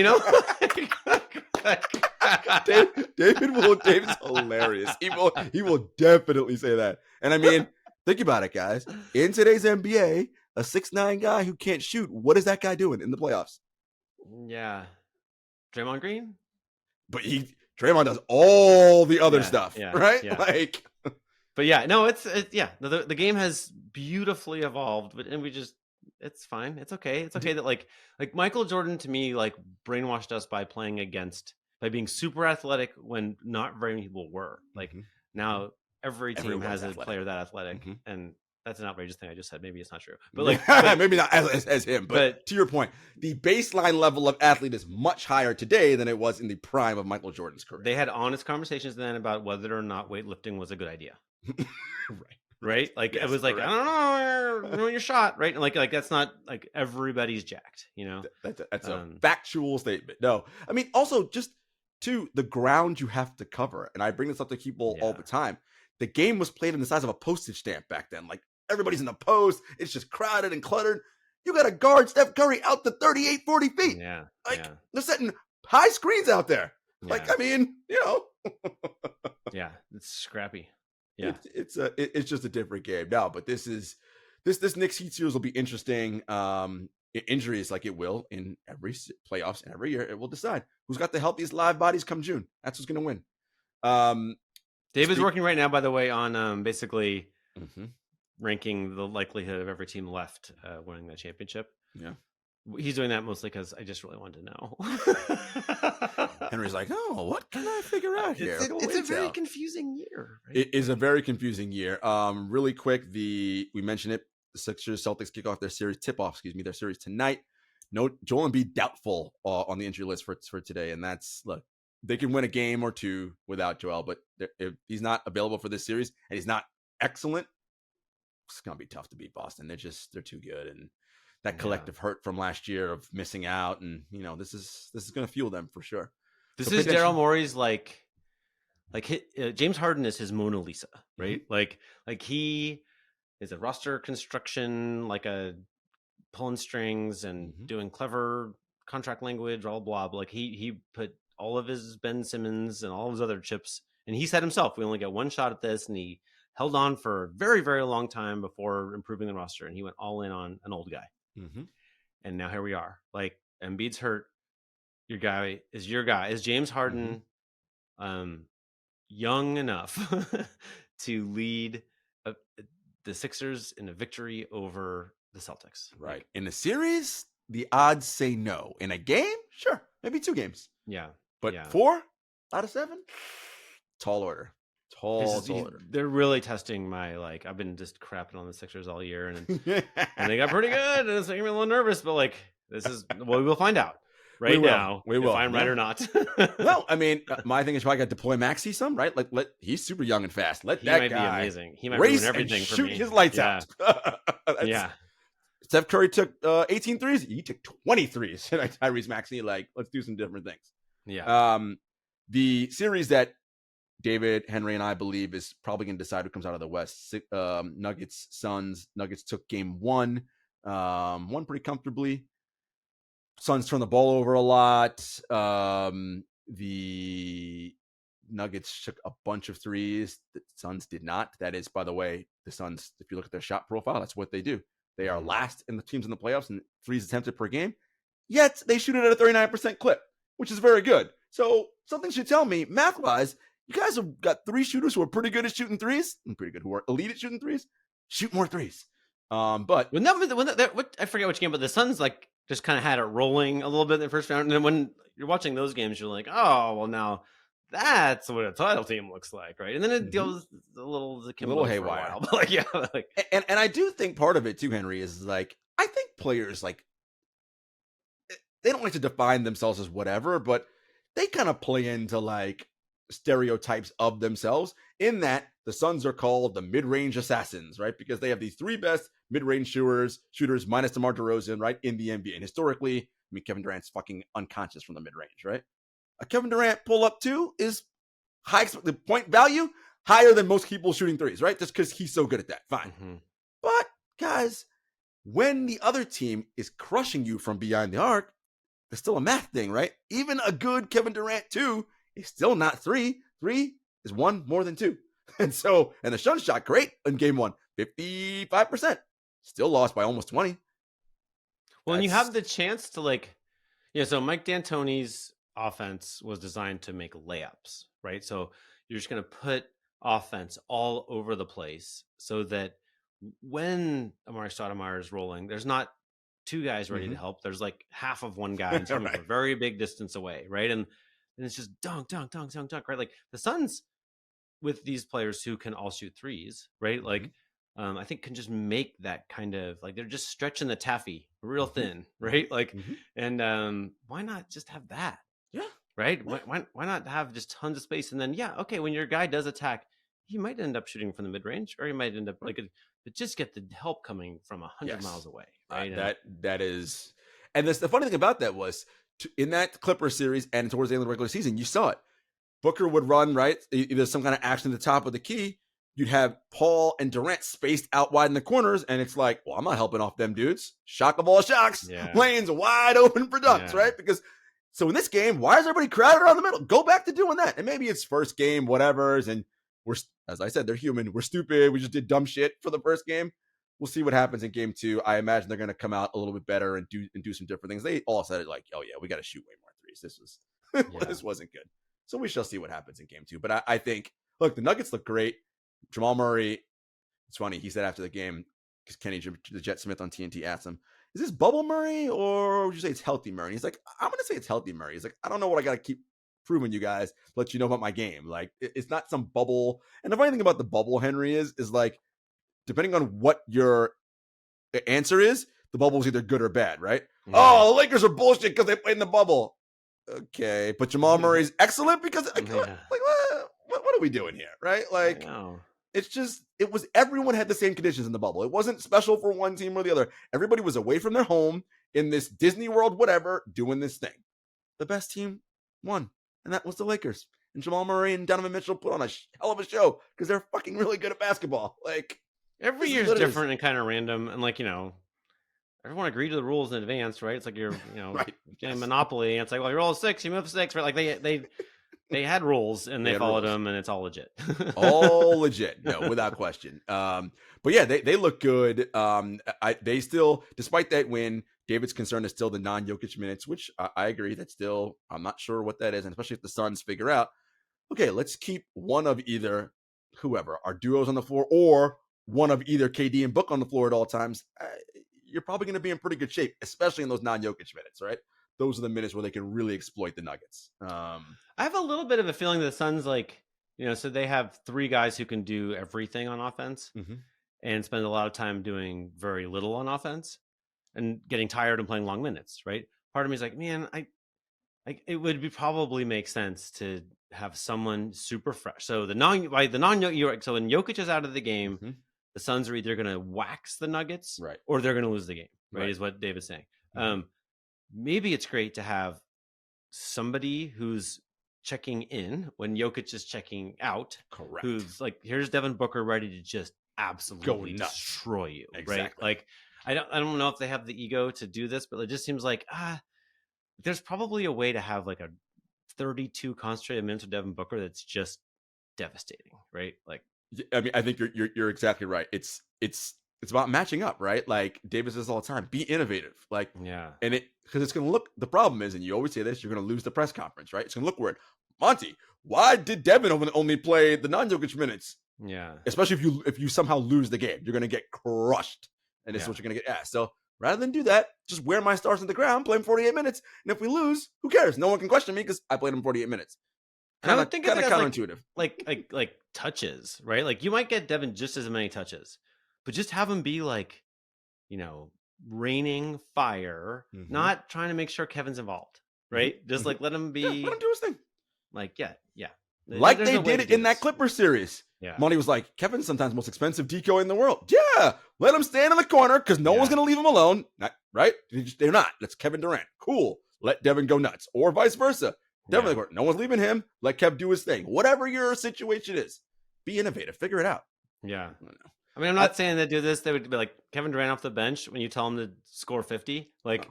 David's hilarious. He will definitely say that. And I mean, think about it, guys. In today's NBA, a 6'9" guy who can't shoot, what is that guy doing in the playoffs? Yeah, Draymond Green. But Draymond does all the other stuff, right? Yeah. Like, but yeah, no, the game has beautifully evolved, but it's fine. It's okay. It's okay that like Michael Jordan to me like brainwashed us by being super athletic when not very many people were. Like now every team has a player that athletic, and that's an outrageous thing I just said. Maybe it's not true, but like maybe not as him. But to your point, the baseline level of athlete is much higher today than it was in the prime of Michael Jordan's career. They had honest conversations then about whether or not weightlifting was a good idea. Right? Like it was like, correct. I don't know, ruin your shot, right? And like that's not like everybody's jacked, That's a factual statement. No, I mean also just to the ground you have to cover, and I bring this up to people all the time. The game was played in the size of a postage stamp back then. Like everybody's in the post. It's just crowded and cluttered. You got to guard Steph Curry out to 38, 40 feet. Yeah. They're setting high screens out there. Yeah. Like, I mean, yeah, it's scrappy. Yeah. It's just a different game now, but this Knicks Heat series will be interesting. Injuries like it will in every playoffs and every year. It will decide who's got the healthiest live bodies come June. That's who's going to win. David's working right now, by the way, on basically ranking the likelihood of every team left winning that championship. Yeah. He's doing that mostly because I just really wanted to know. Henry's like, oh, what can I figure out here? It's a very confusing year. Right? It is a very confusing year. Really quick, we mentioned it. The Sixers Celtics kick off their series their series tonight. No, Joel Embiid doubtful on the injury list for today, and that's look. They can win a game or two without Joel, but if he's not available for this series and he's not excellent, it's gonna be tough to beat Boston. They're too good, and that collective hurt from last year of missing out, and this is gonna fuel them for sure. This is Daryl Morey's James Harden is his Mona Lisa, right? Mm-hmm. Like he is a roster construction, like a pulling strings and doing clever contract language, blah blah. But like he put all of his Ben Simmons and all of his other chips, and he said himself, we only get one shot at this, and he held on for a very, very long time before improving the roster, and he went all in on an old guy. And now here we are. Like, Embiid's hurt. Your guy. Is James Harden young enough to lead the Sixers in a victory over the Celtics? Right. In a series, the odds say no. In a game, sure, maybe 2 games. Yeah. But 4 out of 7, tall order. Tall order. They're really testing my I've been just crapping on the Sixers all year, and and they got pretty good, and it's making me a little nervous. But this is we will find out now. We will if I'm right or not. Well, I mean, my thing is probably got to deploy Maxey some, right? He's super young and fast. He might be amazing. He might ruin everything for me. Shoot his lights out. Yeah. Steph Curry took 18 threes. He took 20 threes. Tyrese Maxey, let's do some different things. Yeah. The series that David, Henry, and I believe is probably going to decide who comes out of the West. Nuggets, Suns. Nuggets took game 1. Won pretty comfortably. Suns turned the ball over a lot. The Nuggets took a bunch of threes. The Suns did not. That is, by the way, the Suns, if you look at their shot profile, that's what they do. They are last in the teams in the playoffs in threes attempted per game. Yet they shoot it at a 39% clip, which is very good. So something should tell me, math-wise, you guys have got 3 shooters who are pretty good at shooting threes, and pretty good who are elite at shooting threes. Shoot more threes. But I forget which game, but the Suns just kind of had it rolling a little bit in the first round. And then when you're watching those games, you're like, oh, well, now that's what a title team looks like, right? And then it goes a little haywire. And I do think part of it too, Henry, is I think players they don't like to define themselves as whatever, but they kind of play into stereotypes of themselves in that the Suns are called the mid-range assassins, right? Because they have these 3 best mid-range shooters minus DeMar DeRozan, right, in the NBA. And historically, Kevin Durant's fucking unconscious from the mid-range, right? A Kevin Durant pull-up 2 is the point value higher than most people shooting threes, right? Just because he's so good at that. Fine. But, guys, when the other team is crushing you from behind the arc, there's still a math thing, right? Even a good Kevin Durant 2 is still not 3. 3 is 1 more than 2. And the Suns shot great in game 1, 55%. Still lost by almost 20. Well, and you have the chance to so Mike D'Antoni's offense was designed to make layups, right? So you're just going to put offense all over the place so that when Amari Stoudemire is rolling, there's not 2 guys ready to help. There's half of one guy and coming from a very big distance away, right? And it's just dunk, dunk, dunk, dunk, dunk, right? The Suns with these players who can all shoot threes, right? I think can just make that kind of they're just stretching the taffy real thin, right? And why not just have that? Yeah. Right. Why not have just tons of space? And then, when your guy does attack, he might end up shooting from the mid range, or he might end up but just get the help coming from 100 miles away. Right. That is, and the funny thing about that was in that Clippers series and towards the end of the regular season, you saw it. Booker would run, right? There's some kind of action at the top of the key. You'd have Paul and Durant spaced out wide in the corners, and it's well, I'm not helping off them dudes. Shock of all shocks. Yeah. Lanes wide open for dunks, right? So in this game, why is everybody crowded around the middle? Go back to doing that. And maybe it's first game, whatever's, and as I said, they're human. We're stupid. We just did dumb shit for the first game. We'll see what happens in game 2. I imagine they're going to come out a little bit better and do some different things. They all said it oh yeah, we got to shoot way more threes. This wasn't good. So we shall see what happens in game 2. But I think, look, the Nuggets look great. Jamal Murray, it's funny. He said after the game, because Kenny the Jet Smith on TNT asked him, is this bubble Murray or would you say it's healthy Murray? And he's like, I'm going to say it's healthy Murray. He's like, I don't know what I got to keep proving you guys, let you know about my game. Like, it's not some bubble. And the funny thing about the bubble, Henry, is like, depending on what your answer is, the bubble is either good or bad, right? Yeah. Oh, the Lakers are bullshit because they played in the bubble. Okay, but Jamal Murray's excellent because like what are we doing here, right? Like, it was everyone had the same conditions in the bubble. It wasn't special for one team or the other. Everybody was away from their home in this Disney World, whatever, doing this thing. The best team won, and that was the Lakers. And Jamal Murray and Donovan Mitchell put on a hell of a show because they're fucking really good at basketball. Like, every year is different and kind of random, and like, everyone agreed to the rules in advance, right? It's like you're, right. Getting Monopoly, and it's like, well, you roll a 6, you move 6, right? Like they had rules and they followed them, and it's all legit. All legit, no, without question. But yeah, they look good. They still, despite that win, David's concern is still the non-Jokic minutes, which I agree. That's still, I'm not sure what that is, and especially if the Suns figure out, okay, let's keep one of either whoever, our duos on the floor, or one of either KD and Book on the floor at all times. You're probably going to be in pretty good shape, especially in those non-Jokic minutes, right? Those are the minutes where they can really exploit the Nuggets. I have a little bit of a feeling that the Suns, like, so they have 3 guys who can do everything on offense and spend a lot of time doing very little on offense and getting tired and playing long minutes, right? Part of me is like, man, it would probably make sense to have someone super fresh. So so when Jokic is out of the game, the Suns are either going to wax the Nuggets, right, or they're going to lose the game, right? Is what David's saying. Maybe it's great to have somebody who's checking in when Jokic is checking out. Correct. Who's like, here's Devin Booker ready to just absolutely destroy you, exactly. Right? Like, I don't know if they have the ego to do this, but it just seems like there's probably a way to have like a 32 concentrated minutes of Devin Booker that's just devastating, right? Like, I mean, I think you're exactly right. It's about matching up, right? Like Davis says all the time, be innovative. Like, yeah. And because it's going to look, the problem is, and you always say this, you're going to lose the press conference, right? It's going to look weird. Monty, why did Devin only play the non-Jokic minutes? Yeah. Especially if you somehow lose the game, you're going to get crushed. And this is what you're going to get asked. So rather than do that, just wear my stars on the ground, play them 48 minutes. And if we lose, who cares? No one can question me because I played them 48 minutes. And I would think kind of counterintuitive. Like touches, right? Like you might get Devin just as many touches, but just have him be like, raining fire, not trying to make sure Kevin's involved, right? Just like let him be, let him do his thing. Like, yeah. Like they did it in that Clippers series. Yeah. Monty was like, Kevin's sometimes most expensive decoy in the world. Yeah, let him stand in the corner because no one's going to leave him alone. Right? They're not. That's Kevin Durant. Cool. Let Devin go nuts. Or vice versa. Devin, no one's leaving him. Let Kev do his thing. Whatever your situation is, be innovative. Figure it out. Yeah. I mean, I'm not saying they do this. They would be like Kevin Durant off the bench when you tell him to score 50. Like,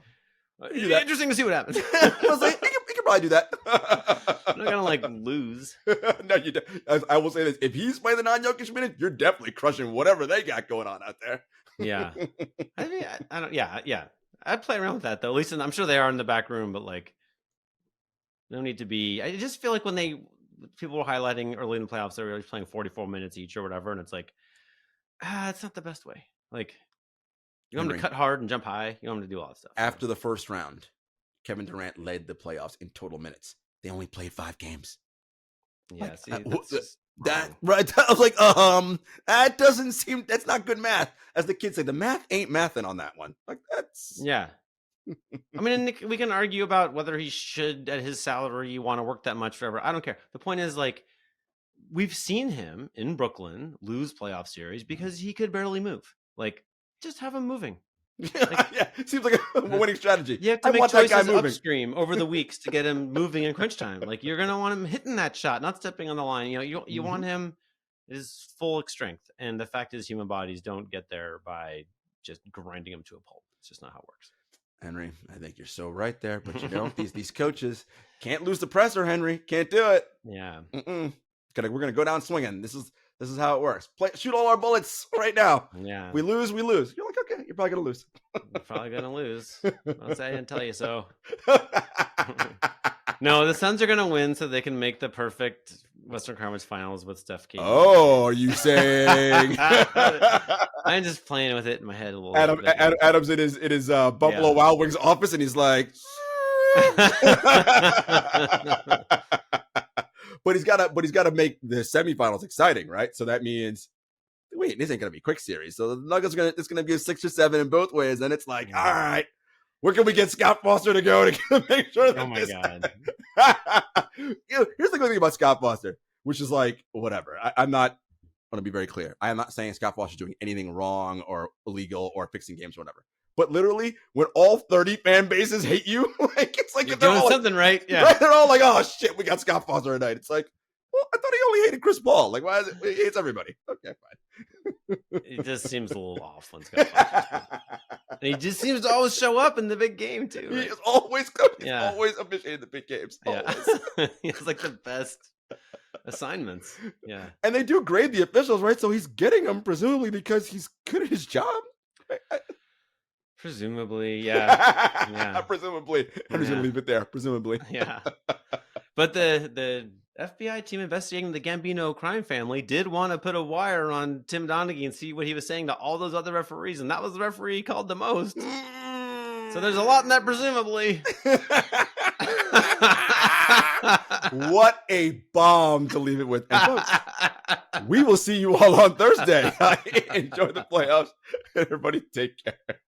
interesting to see what happens. I was like, you can probably do that. I'm not going to lose. No, I will say this. If he's playing the non-Jokic minutes, you're definitely crushing whatever they got going on out there. Yeah. I mean, I don't, yeah. I'd play around with that, though. At least I'm sure they are in the back room, but like, no need to be. I just feel like when people were highlighting early in the playoffs, they were playing 44 minutes each or whatever, and it's like, it's not the best way. Like, you want them to cut hard and jump high. You want them to do all that stuff. After the first round, Kevin Durant led the playoffs in total minutes. They only played 5 games. Yeah, right. I was like, that doesn't seem. That's not good math. As the kids say, the math ain't mathing on that one. Like that's I mean, we can argue about whether he should, at his salary, want to work that much forever. I don't care. The point is, like, we've seen him in Brooklyn lose playoff series because he could barely move. Like, just have him moving. Like, seems like a winning strategy. You have to make choices upstream over the weeks to get him moving in crunch time. Like, you're going to want him hitting that shot, not stepping on the line. You want him his full strength. And the fact is, human bodies don't get there by just grinding him to a pulp. It's just not how it works. Henry, I think you're so right there. But these coaches can't lose the presser. Henry can't do it. Yeah, we're gonna go down swinging. This is how it works. Shoot all our bullets right now. Yeah, we lose. You're like, okay, you're probably gonna lose. You're probably gonna lose. I'll say I didn't tell you so. No, the Suns are gonna win so they can make the perfect Western Conference Finals with Steph. KD. Oh, are you saying? I'm just playing with it in my head a little bit. Adam's in his Buffalo Wild Wings office, and he's like, but he's got to make the semifinals exciting, right? So that means, wait, this ain't gonna be a quick series. So the Nuggets it's gonna be a 6 or 7 in both ways, and it's like, all right, where can we get Scott Foster to go to make sure that? Oh my god! Here's the good thing about Scott Foster, which is like, whatever. I'm not. I want to be very clear. I am not saying Scott Foster is doing anything wrong or illegal or fixing games or whatever. But literally, when all 30 fan bases hate you, like it's like you're doing something right. Yeah, right? They're all like, "Oh shit, we got Scott Foster tonight." It's like, well, I thought he only hated Chris Paul. Like, why is it? He hates everybody. Okay, fine. It just seems a little off when Scott Foster's and he just seems to always show up in the big game too. Right? He is always good. He's always officiating the big games. Yeah, he's like the best assignments. Yeah, and they do grade the officials, right? So he's getting them presumably because he's good at his job. Presumably, yeah. Presumably. I'm just gonna leave it there. Presumably. Yeah. But the FBI team investigating the Gambino crime family did want to put a wire on Tim Donaghy and see what he was saying to all those other referees, and that was the referee he called the most. So there's a lot in that, presumably. What a bomb to leave it with. And folks, we will see you all on Thursday. Enjoy the playoffs. Everybody take care.